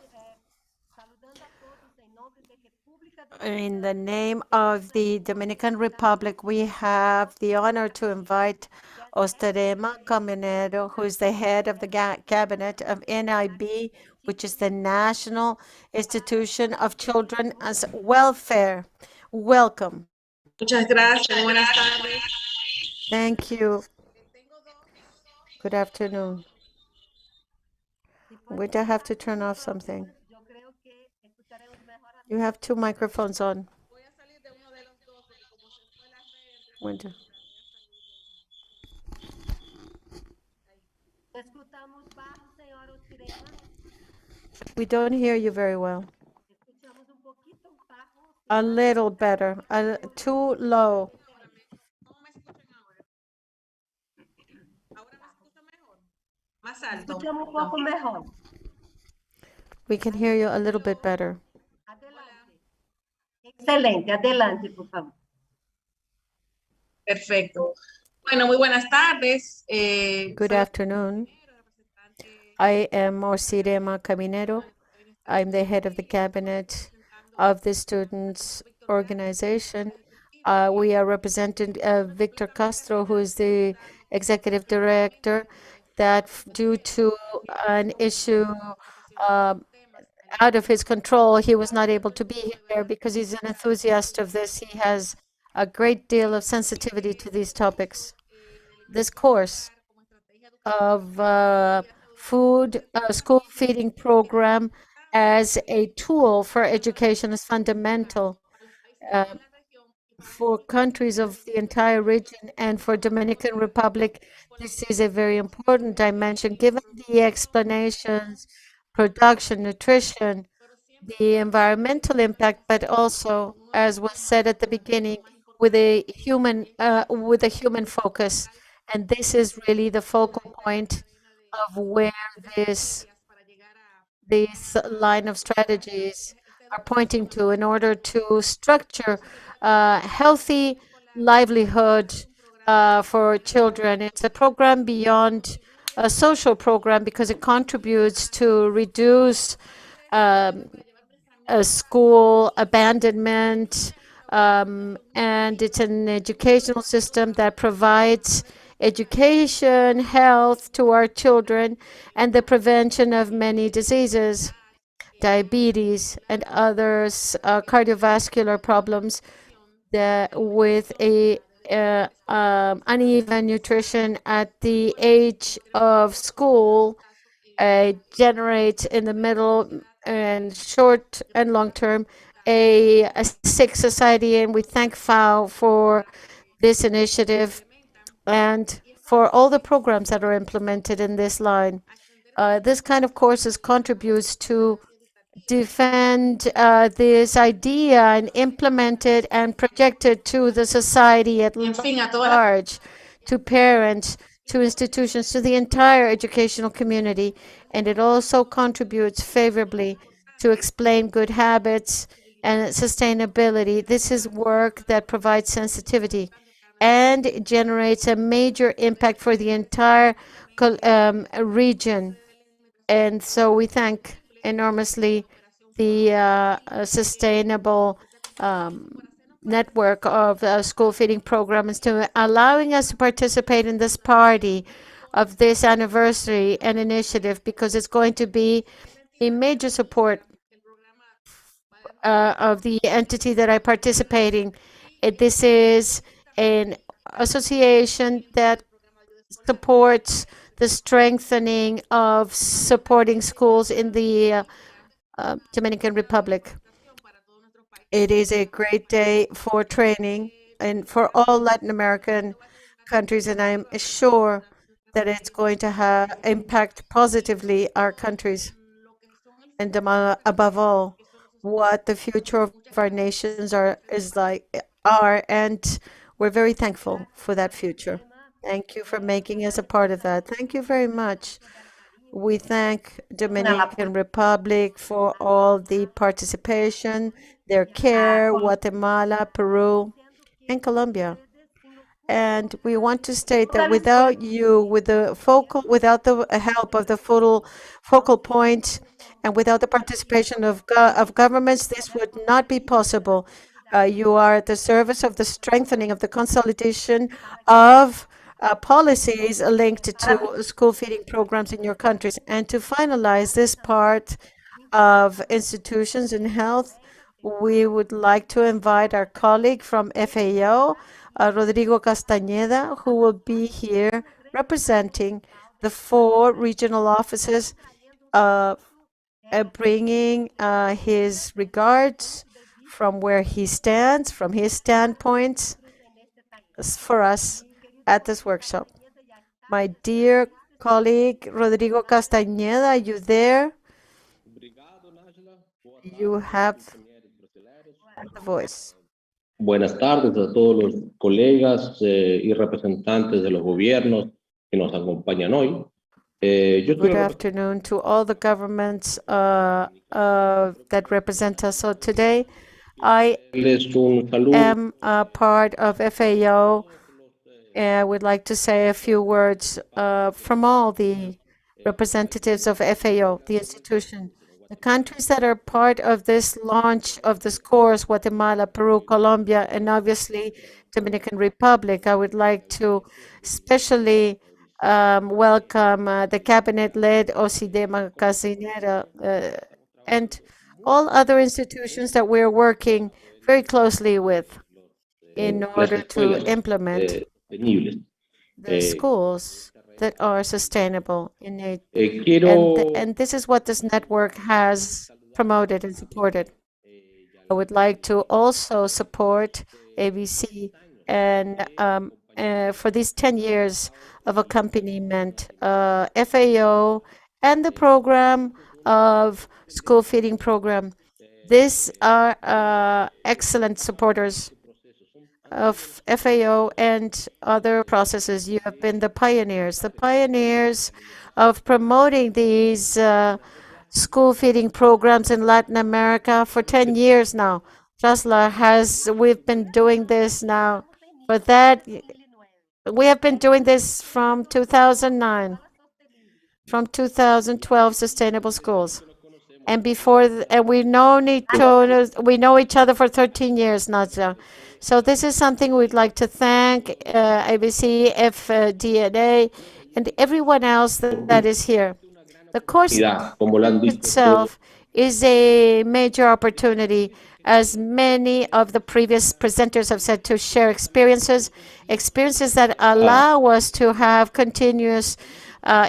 In the name of the Dominican Republic, we have the honor to invite Osterema Caminero, who is the head of the cabinet of NIB, which is the National Institution of Children's Welfare. Welcome. Muchas gracias. Buenas tardes. Thank you. Good afternoon. I'm going to have to turn off something. You have two microphones on. Winter. We don't hear you very well. A little better, too low. Más alto. We can hear you a little bit better. Excelente, adelante, por favor. Perfecto. Bueno, muy buenas tardes. Good afternoon. I am Osterema Caminero. I'm the head of the cabinet of the students' organization. We are representing Victor Castro, who is the executive director, that due to an issue out of his control, he was not able to be here because he's an enthusiast of this. He has a great deal of sensitivity to these topics. This course of school feeding program as a tool for education is fundamental for countries of the entire region, and for Dominican Republic. This is a very important dimension, given the explanations, production, nutrition, the environmental impact, but also, as was said at the beginning, with a human focus And this is really the focal point of where this this line of strategies are pointing to in order to structure healthy livelihood for children. It's a program beyond a social program because it contributes to reduce um, school abandonment, and it's an educational system that provides education, health to our children, and the prevention of many diseases, diabetes, and others, cardiovascular problems that with a uneven nutrition at the age of school generates in the middle and short and long term a sick society. And we thank FAO for this initiative and for all the programs that are implemented in this line. This kind of courses contributes to defend this idea and implement it and project it to the society at large, to parents, to institutions, to the entire educational community. And it also contributes favorably to explain good habits and sustainability. This is work that provides sensitivity and generates a major impact for the entire region. And so we thank enormously the sustainable network of school feeding programs to allowing us to participate in this party of this anniversary and initiative, because it's going to be a major support of the entity that I participating. This is an association that supports the strengthening of supporting schools in the Dominican Republic. It is a great day for training and for all Latin American countries, and I'm sure that it's going to have impact positively our countries, and above all, what the future of our nations are, and we're very thankful for that future. Thank you for making us a part of that. Thank you very much. We thank Dominican Republic for all the participation, their care, Guatemala, Peru, and Colombia. And we want to state that without you, without the help of the focal point, and without the participation of governments, this would not be possible. You are at the service of the strengthening of the consolidation of policies linked to school feeding programs in your countries. And to finalize this part of institutions in health, we would like to invite our colleague from FAO, Rodrigo Castañeda, who will be here representing the 4 regional offices, bringing his regards from where he stands, from his standpoints, for us at this workshop. My dear colleague, Rodrigo Castañeda, are you there? You have the voice. Buenas tardes a todos los colegas y representantes de los gobiernos que nos acompañan hoy. Good afternoon to all the governments that represent us. So today, I am a part of FAO, and I would like to say a few words from all the representatives of FAO, the institution. The countries that are part of this launch of this course, Guatemala, Peru, Colombia, and obviously Dominican Republic. I would like to especially welcome the cabinet-led Ocidema Casinera and all other institutions that we're working very closely with in order to implement the schools that are sustainable in it. And this is what this network has promoted and supported. I would like to also support ABC and for these 10 years of accompaniment, FAO and the program of school feeding program. These are excellent supporters of FAO and other processes. You have been the pioneers of promoting these school feeding programs in Latin America for 10 years now. We've been doing this now. For that, we have been doing this from 2009, from 2012, Sustainable Schools. And and we know each other for 13 years, Nadia. So this is something we'd like to thank ABC, FDNA, and everyone else that is here. The course itself is a major opportunity, as many of the previous presenters have said, to share experiences that allow us to have continuous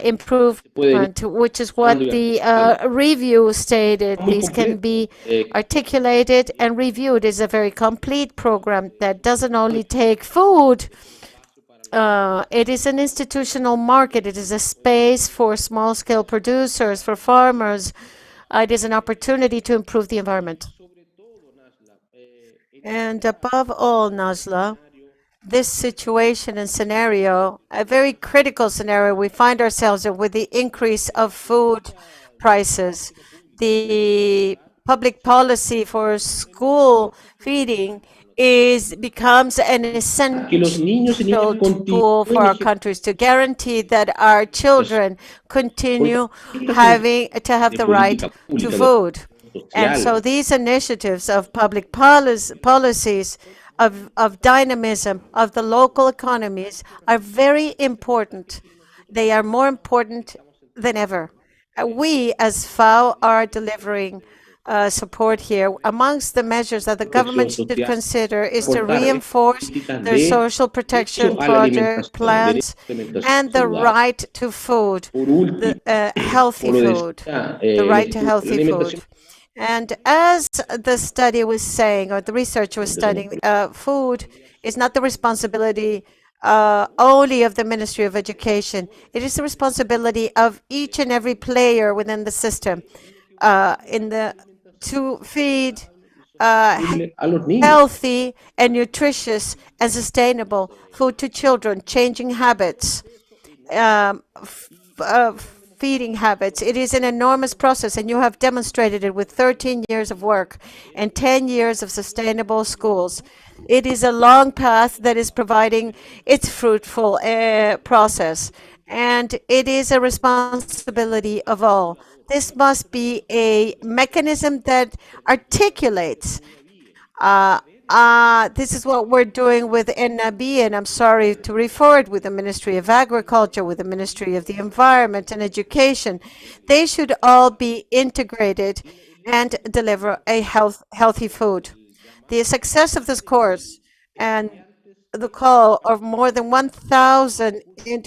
improvement, which is what the review stated. These can be articulated and reviewed. It's a very complete program that doesn't only take food. It is an institutional market. It is a space for small-scale producers, for farmers. It is an opportunity to improve the environment. And above all, Najla, this situation and scenario, a very critical scenario we find ourselves in with the increase of food prices, the public policy for school feeding becomes an essential tool for our countries to guarantee that our children continue having to have the right to food. And so these initiatives of public policies, of dynamism, of the local economies are very important. They are more important than ever. We, as FAO, are delivering support here. Amongst the measures that the government should consider is to reinforce their social protection plans and the right to food, healthy food, the right to healthy food. And as the study was saying, or the research was studying, food is not the responsibility only of the Ministry of Education. It is the responsibility of each and every player within the system to feed healthy and nutritious and sustainable food to children, changing habits, feeding habits. It is an enormous process, and you have demonstrated it with 13 years of work and 10 years of sustainable schools. It is a long path that is providing its fruitful process, and it is a responsibility of all. This must be a mechanism that articulates this is what we're doing with NAB, and I'm sorry to refer it, with the Ministry of Agriculture, with the Ministry of the Environment and Education. They should all be integrated and deliver a healthy food. The success of this course and the call of more than 1,000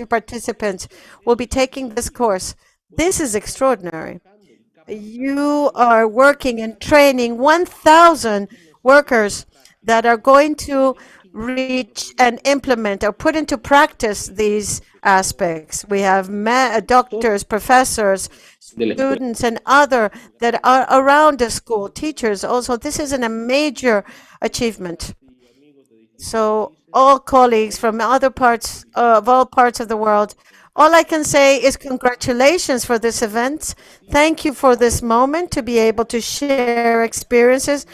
participants will be taking this course. This is extraordinary. You are working and training 1,000 workers that are going to reach and implement or put into practice these aspects. We have doctors, professors, students, and other that are around the school, teachers also. This is a major achievement. So all colleagues from other parts of all parts of the world, all I can say is congratulations for this event. Thank you for this moment to be able to share experiences.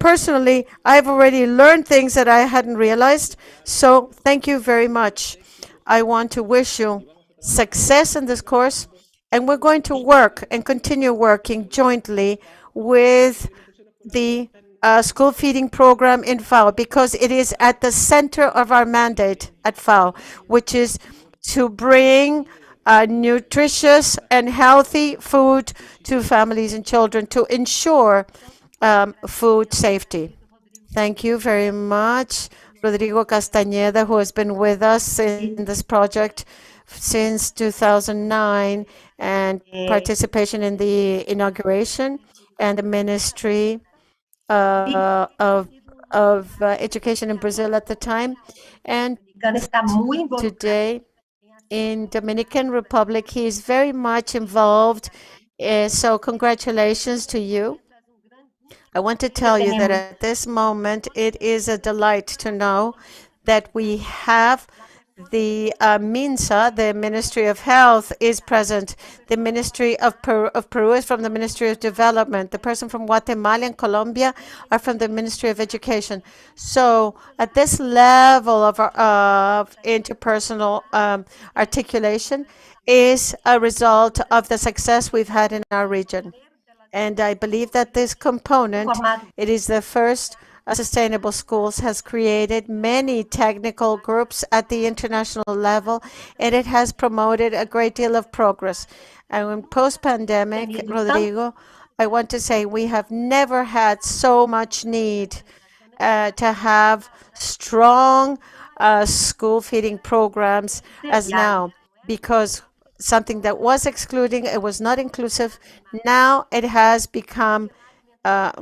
Personally, I've already learned things that I hadn't realized, so thank you very much. I want to wish you success in this course, and we're going to work and continue working jointly with the school feeding program in FAO, because it is at the center of our mandate at FAO, which is to bring nutritious and healthy food to families and children to ensure food safety. Thank you very much, Rodrigo Castañeda, who has been with us in this project since 2009 and participation in the inauguration, and the Ministry of Education in Brazil at the time. And today in Dominican Republic, he is very much involved. So congratulations to you. I want to tell you that at this moment, it is a delight to know that we have the MINSA, the Ministry of Health, is present. The Ministry of Peru is from the Ministry of Development. The person from Guatemala and Colombia are from the Ministry of Education. So at this level of interpersonal articulation is a result of the success we've had in our region. And I believe that this component, it is the first Sustainable Schools has created many technical groups at the international level, and it has promoted a great deal of progress. And in post-pandemic, Rodrigo, I want to say we have never had so much need to have strong school feeding programs as now, because something that was excluding, it was not inclusive, now it has become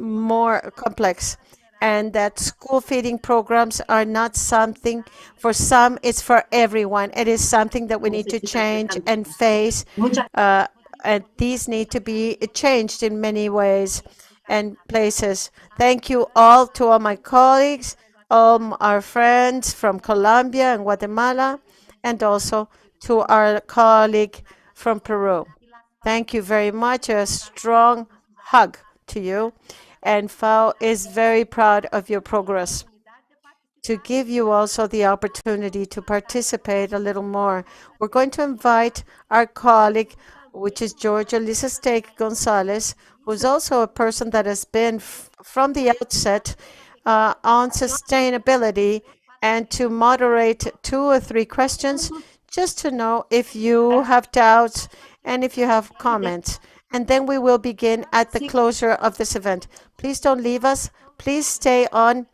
more complex. And that school feeding programs are not something for some, it's for everyone. It is something that we need to change and face. And these need to be changed in many ways and places. Thank you all to all my colleagues, all our friends from Colombia and Guatemala, and also to our colleague from Peru. Thank you very much. A strong hug to you. And FAO is very proud of your progress. To give you also the opportunity to participate a little more, we're going to invite our colleague, which is Georgia Lisa Stake Gonzalez, who's also a person that has been from the outset on sustainability, and to moderate 2 or 3 questions, just to know if you have doubts and if you have comments. And then we will begin at the closure of this event. Please don't leave us. Please stay on.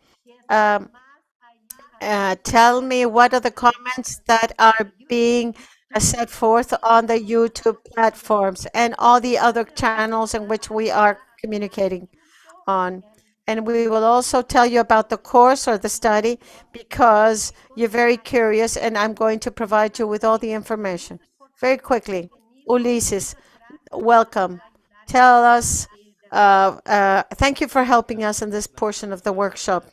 Tell me what are the comments that are being set forth on the YouTube platforms and all the other channels in which we are communicating on. And we will also tell you about the course or the study, because you're very curious, and I'm going to provide you with all the information. Very quickly, Ulises, welcome. Tell us, thank you for helping us in this portion of the workshop.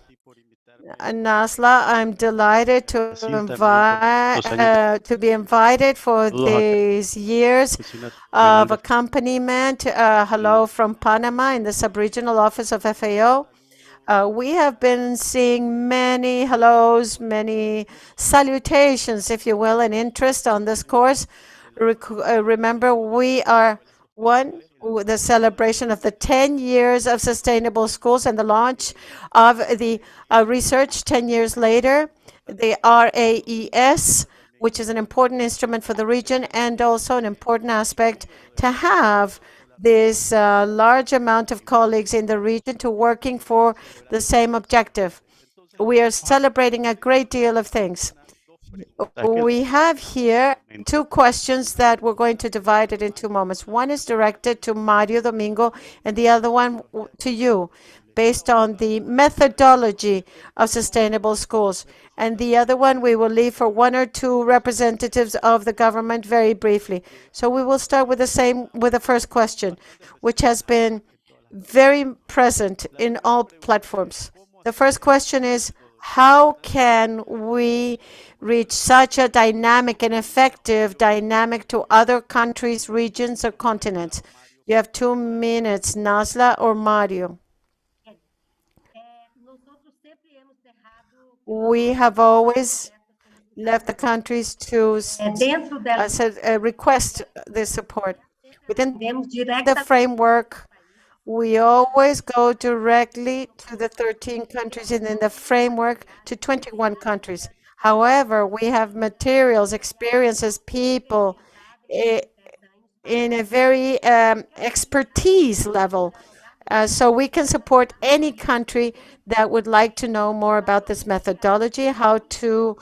Nasla, I'm delighted to be invited for these years of accompaniment. Hello from Panama in the sub-regional office of FAO. We have been seeing many hellos, many salutations, if you will, and interest on this course. Remember, we are the celebration of the 10 years of Sustainable Schools and the launch of the research 10 years later, the RAES, which is an important instrument for the region and also an important aspect to have this large amount of colleagues in the region to working for the same objective. We are celebrating a great deal of things. We have here 2 questions that we're going to divide it in 2 moments. One is directed to Mario Domingo and the other one to you, based on the methodology of Sustainable Schools. And the other one we will leave for 1 or 2 representatives of the government very briefly. So we will start with the first question, which has been very present in all platforms. The first question is, how can we reach such a dynamic and effective dynamic to other countries, regions, or continents? You have 2 minutes, Nasla or Mario. We have always left the countries to request this support. Within the framework, we always go directly to the 13 countries, and in the framework to 21 countries. However, we have materials, experiences, people in a very expertise level. So we can support any country that would like to know more about this methodology, how to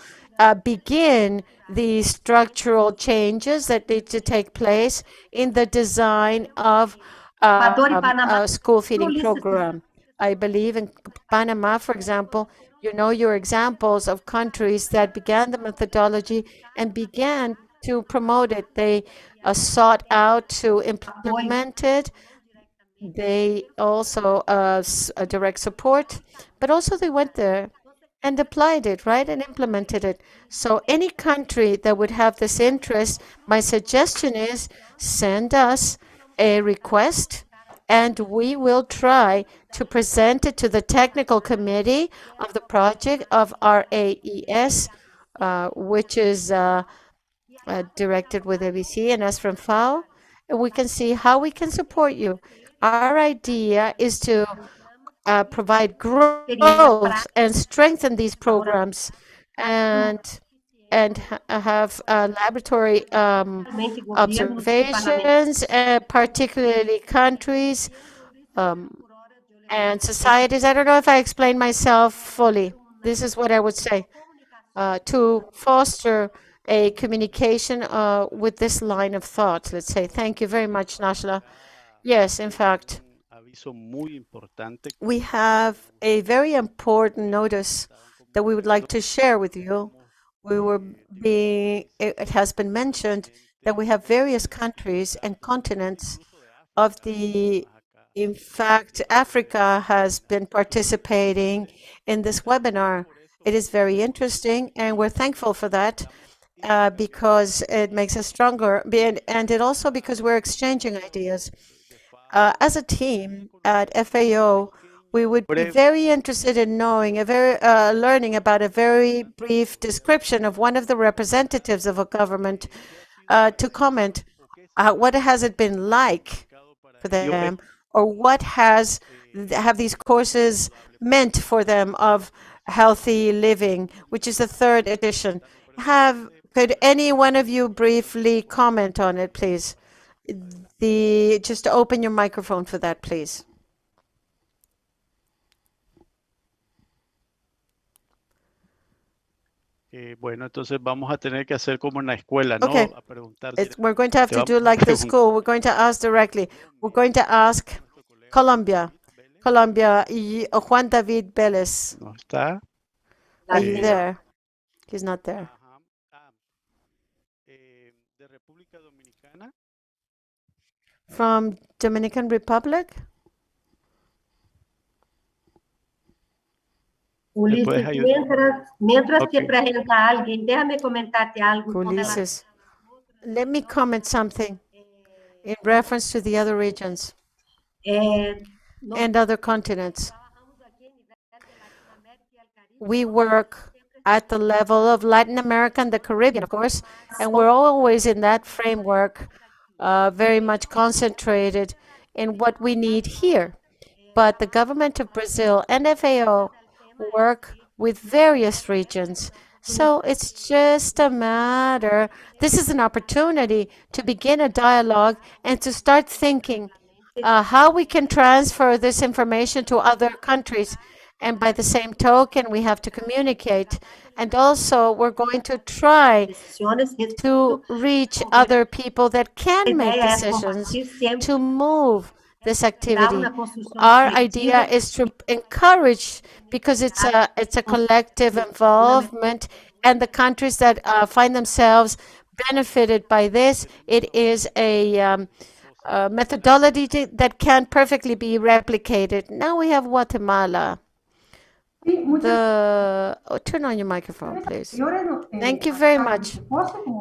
begin the structural changes that need to take place in the design of a school feeding program. I believe in Panama, for example, you know your examples of countries that began the methodology and began to promote it. They sought out to implement it. They also direct support, but also they went there and applied it, right, and implemented it. So any country that would have this interest, my suggestion is send us a request and we will try to present it to the technical committee of the project of RAES, which is directed with ABC and us from FAO, and we can see how we can support you. Our idea is to provide growth and strengthen these programs and have laboratory observations, particularly countries and societies. I don't know if I explained myself fully. This is what I would say to foster a communication with this line of thought, let's say. Thank you very much, Nashla. Yes, in fact, we have a very important notice that we would like to share with you. It has been mentioned that we have various countries and continents of the, in fact, Africa has been participating in this webinar. It is very interesting, and we're thankful for that because it makes us stronger, and it also because we're exchanging ideas. As a team at FAO, we would be very interested in knowing learning about a very brief description of one of the representatives of a government to comment what has it been like for them, or what have these courses meant for them of healthy living, which is the third edition. Could any one of you briefly comment on it, please? Just open your microphone for that, please. Bueno, entonces vamos a tener que hacer como en la escuela, ¿no? Okay. A preguntar We're going to have to do like the school. We're going to ask directly. We're going to ask Colombia. Colombia, Juan David Vélez. ¿No está? Are you there? He's not there. ¿De República Dominicana? From Dominican Republic? Ulises, mientras que apresenta alguien, déjame comentarte algo. Ulises, let me comment something in reference to the other regions and other continents. We work at the level of Latin America and the Caribbean, of course, and we're always in that framework, very much concentrated in what we need here. But the government of Brazil and FAO work with various regions. So it's just a matter, this is an opportunity to begin a dialogue and to start thinking how we can transfer this information to other countries. And by the same token, we have to communicate. And also, we're going to try to reach other people that can make decisions to move this activity. Our idea is to encourage, because it's a collective involvement, and the countries that find themselves benefited by this, it is a methodology that can perfectly be replicated. Now we have Guatemala. Turn on your microphone, please. Thank you very much.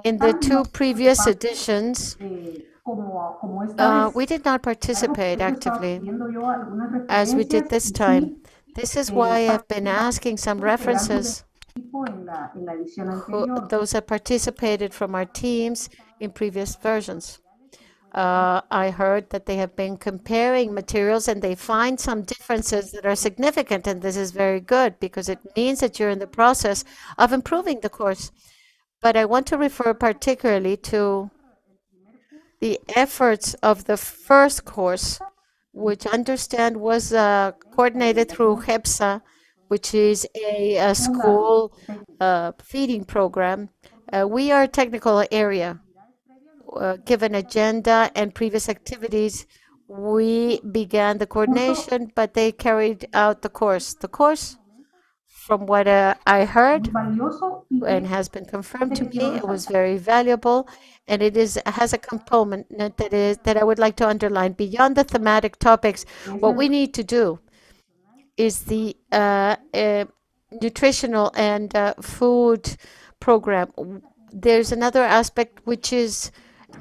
In the two previous editions, we did not participate actively as we did this time. This is why I've been asking some references, those that participated from our teams in previous versions. I heard that they have been comparing materials and they find some differences that are significant, and this is very good because it means that you're in the process of improving the course. But I want to refer particularly to the efforts of the first course, which I understand was coordinated through HEPSA, which is a school feeding program. We are a technical area. Given agenda and previous activities, we began the coordination, but they carried out the course. The course From what I heard valioso y and has been confirmed to me, it was very valuable, and has a component that I would like to underline. Beyond the thematic topics, what we need to do is the nutritional and food program. There's another aspect which is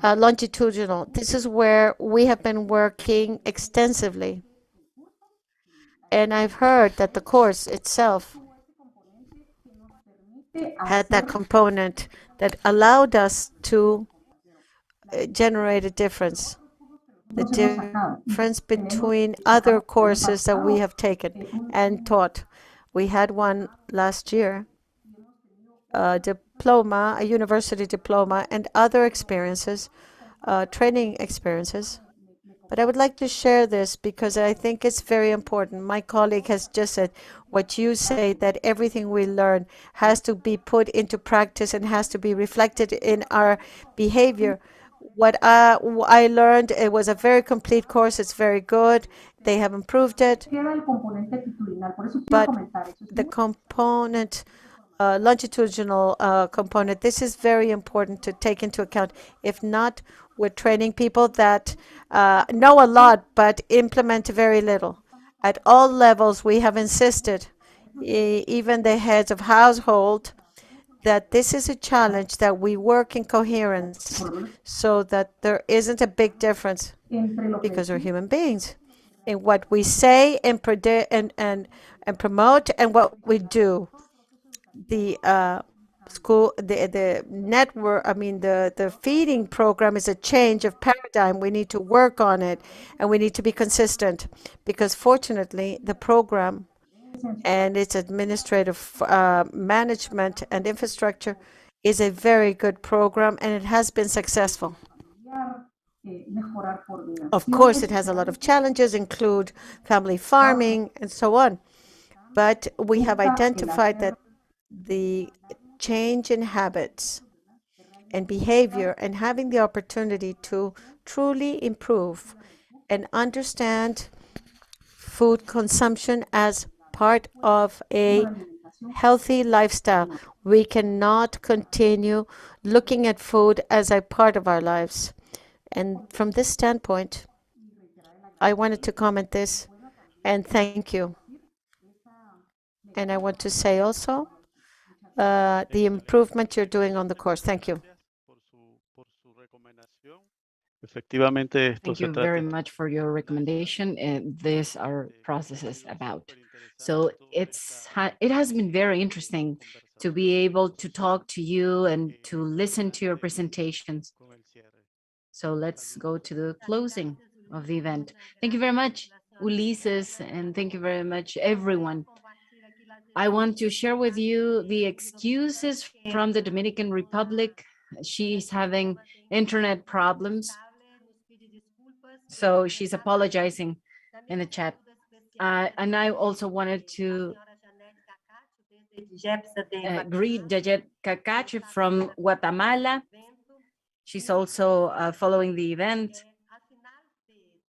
longitudinal. This is where we have been working extensively. And I've heard that the course itself had that component that allowed us to generate a difference. The difference between other courses that we have taken and taught. We had one last year, a diploma, a university diploma, and other experiences, training experiences. But I would like to share this because I think it's very important. My colleague has just said what you say, that everything we learn has to be put into practice and has to be reflected in our behavior. What I learned, it was a very complete course. It's very good. They have improved it. But the component, longitudinal component, this is very important to take into account. If not, we're training people that know a lot but implement very little. At all levels, we have insisted, even the heads of household, that this is a challenge, that we work in coherence so that there isn't a big difference, because we're human beings, in what we say and promote and what we do. The the network, I mean, the feeding program is a change of paradigm. We need to work on it, and we need to be consistent, because fortunately the program and its administrative management and infrastructure is a very good program, and it has been successful. Of course, it has a lot of challenges, include family farming and so on. But we have identified that the change in habits and behavior and having the opportunity to truly improve and understand food consumption as part of a healthy lifestyle. We cannot continue looking at food as a part of our lives. And from this standpoint, I wanted to comment this and thank you. And I want to say also the improvement you're doing on the course. Thank you. Thank you very much for your recommendation. And these are processes about. So it has been very interesting to be able to talk to you and to listen to your presentations. So let's go to the closing of the event. Thank you very much, Ulises, and thank you very much, everyone. I want to share with you the excuses from the Dominican Republic. She's having internet problems, so she's apologizing in the chat. And I also wanted to greet Jajet Kakache from Guatemala. She's also following the event.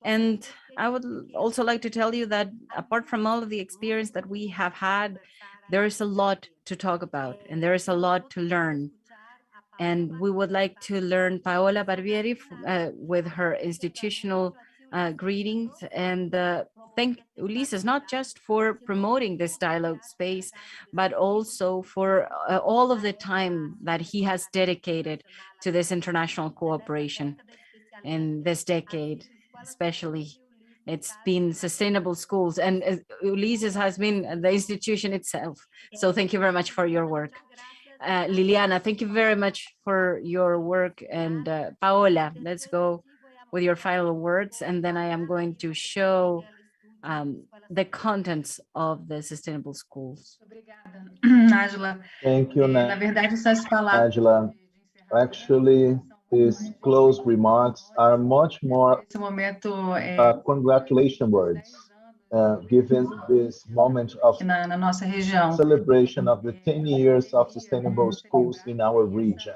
And I would also like to tell you that apart from all of the experience that we have had, there is a lot to talk about and there is a lot to learn. And we would like to learn Paula Barbri with her institutional greetings, and thank Ulises not just for promoting this dialogue space, but also for all of the time that he has dedicated to this international cooperation in this decade, especially. It's been Sustainable Schools, and Ulises has been the institution itself. So thank you very much for your work. Liliana, thank you very much for your work. And Paola, let's go with your final words, and then I am going to show the contents of the Sustainable Schools. Thank you, Angela. Actually, these close remarks are much more congratulation words, given this moment of celebration of the 10 years of sustainable schools in our region.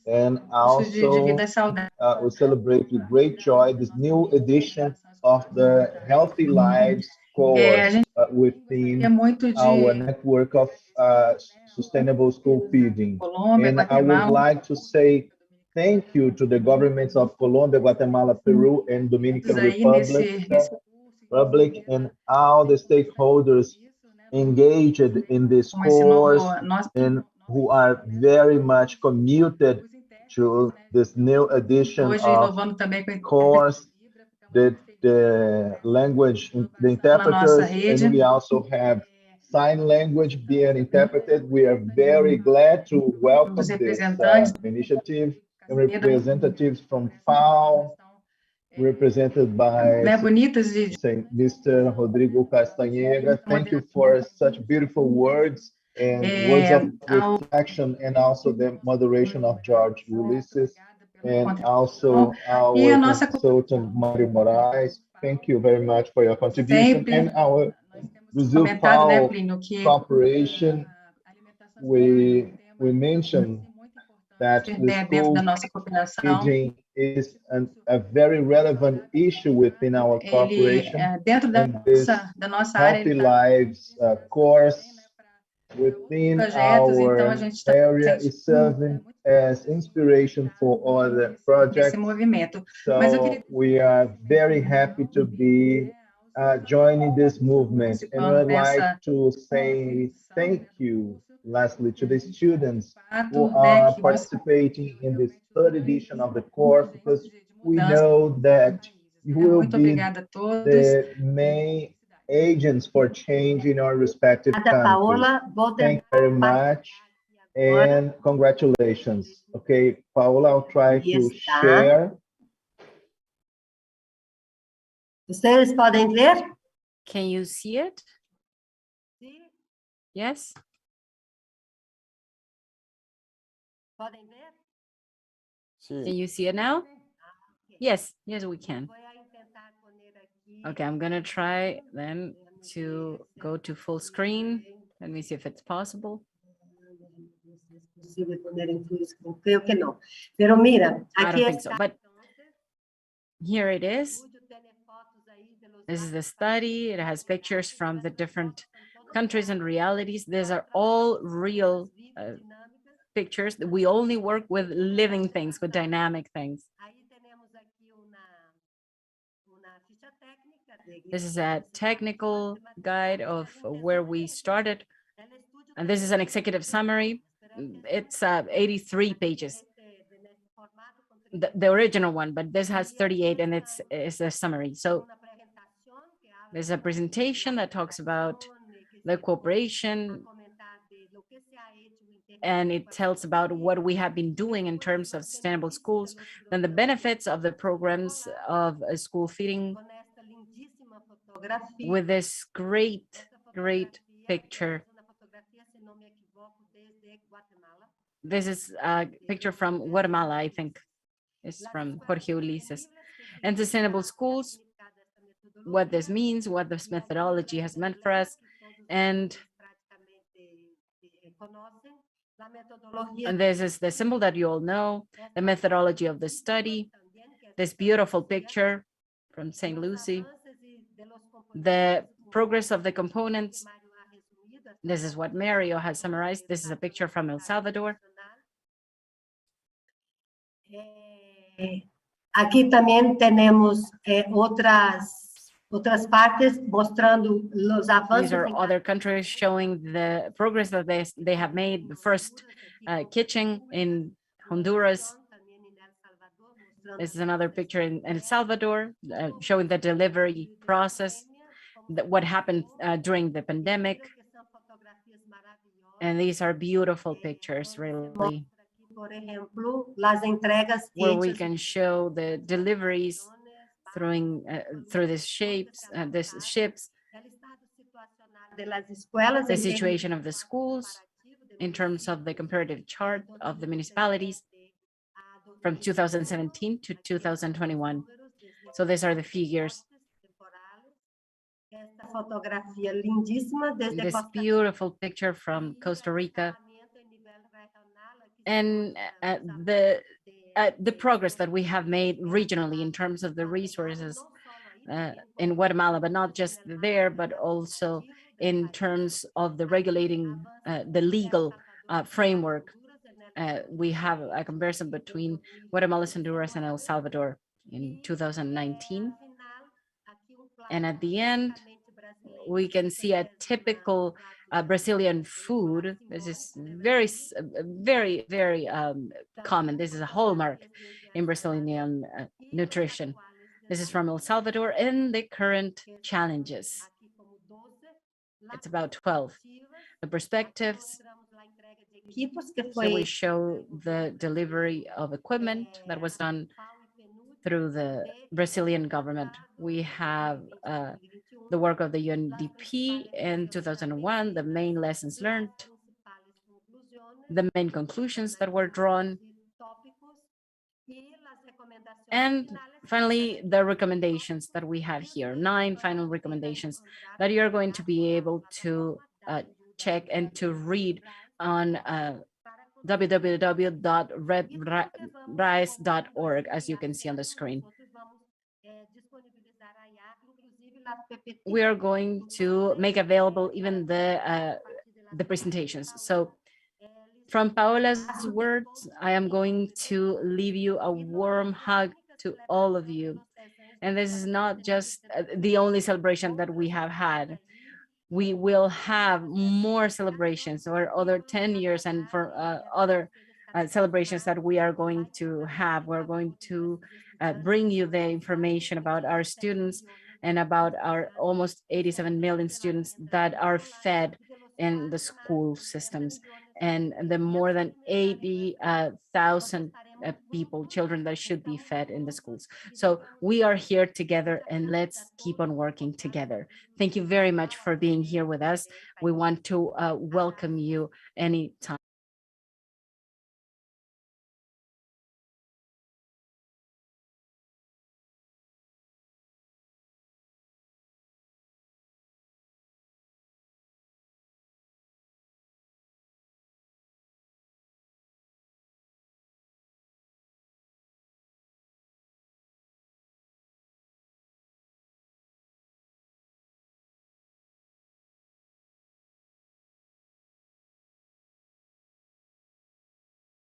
And curso de also, vida saudável. we celebrate with great joy this new edition of the Healthy Lives A course gente within é muito our de network of sustainable school feeding. Colômbia, And I would Guatemala, like to say thank you to the governments of Colombia, Guatemala, Peru, and Dominican aí Republic, and all the stakeholders engaged in this com esse novo course and who are very much committed to this new edition hoje of inovando também com course, the language, the na nossa interpreters, rede. and we also have sign language being interpreted. We are very glad to welcome Os this representantes initiative and representatives from FAO, represented by bonitas de Mr. Rodrigo Castanheira. Thank you for such beautiful words and words of reflection, and also the moderation of George Ulysses, and also our consultant Mario Moraes. Thank you very much for your contribution. And our Brazil-FAO cooperation. We mentioned that the school feeding is a very relevant issue within our cooperation. And this Healthy Lives course within our area is serving as inspiration for other projects. So we are very happy to be joining this movement. And I'd like to say thank you, lastly, to the students who are participating in this third edition of the course, because we know that you will be the main agents for change in our respective countries. Thank you very much and congratulations. Okay, Paula, I'll try to share. Vocês podem ver? Can you see it? Yes? Podem ver? Can you see it now? Yes, yes, we can. Okay, I'm gonna try then to go to full screen. Let me see if it's possible. Creo que no. Pero mira, I don't think so, but here it is. This is the study. It has pictures from the different countries and realities. These are all real pictures. We only work with living things, with dynamic things. This is a technical guide of where we started. And this is an executive summary. It's 83 pages. The original one, but this has 38 and it's a summary. So there's a presentation that talks about the cooperation, and it tells about what we have been doing in terms of sustainable schools, then the benefits of the programs of school feeding, with this great picture. This is a picture from Guatemala, I think. It's from Jorge Ulises. And sustainable schools, what this means, what this methodology has meant for us, and this is the symbol that you all know, the methodology of the study, this beautiful picture from St. Lucie, the progress of the components. This is what Mario has summarized. This is a picture from El Salvador. Aqui também temos outras partes mostrando os avanços. These are other countries showing the progress that they have made. The first kitchen in Honduras. This is another picture in El Salvador, showing the delivery process, what happened during the pandemic. And these are beautiful pictures, really, where we can show the deliveries through these ships, the situation of the schools in terms of the comparative chart of the municipalities from 2017 to 2021. So these are the figures. This beautiful picture from Costa Rica. and the progress that we have made regionally in terms of the resources in Guatemala, but not just there, but also in terms of the regulating, the legal framework. We have a comparison between Guatemala, Honduras, and El Salvador in 2019. And at the end, we can see a typical Brazilian food. This is very common. This is a hallmark in Brazilian nutrition. This is from El Salvador and the current challenges. It's about 12. The perspectives. So we show the delivery of equipment that was done through the Brazilian government. We have the work of the UNDP in 2001, the main lessons learned, the main conclusions that were drawn, and finally, the recommendations that we have here, 9 final recommendations that you're going to be able to check and to read on www.redrise.org, as you can see on the screen. We are going to make available even the presentations. So from Paola's words, I am going to leave you a warm hug to all of you. And this is not just the only celebration that we have had. We will have more celebrations or other 10 years and for other celebrations that we are going to have. We're going to bring you the information about our students and about our almost 87 million students that are fed in the school systems, and the more than 80,000 people, children that should be fed in the schools. So we are here together and let's keep on working together. Thank you very much for being here with us. We want to welcome you anytime.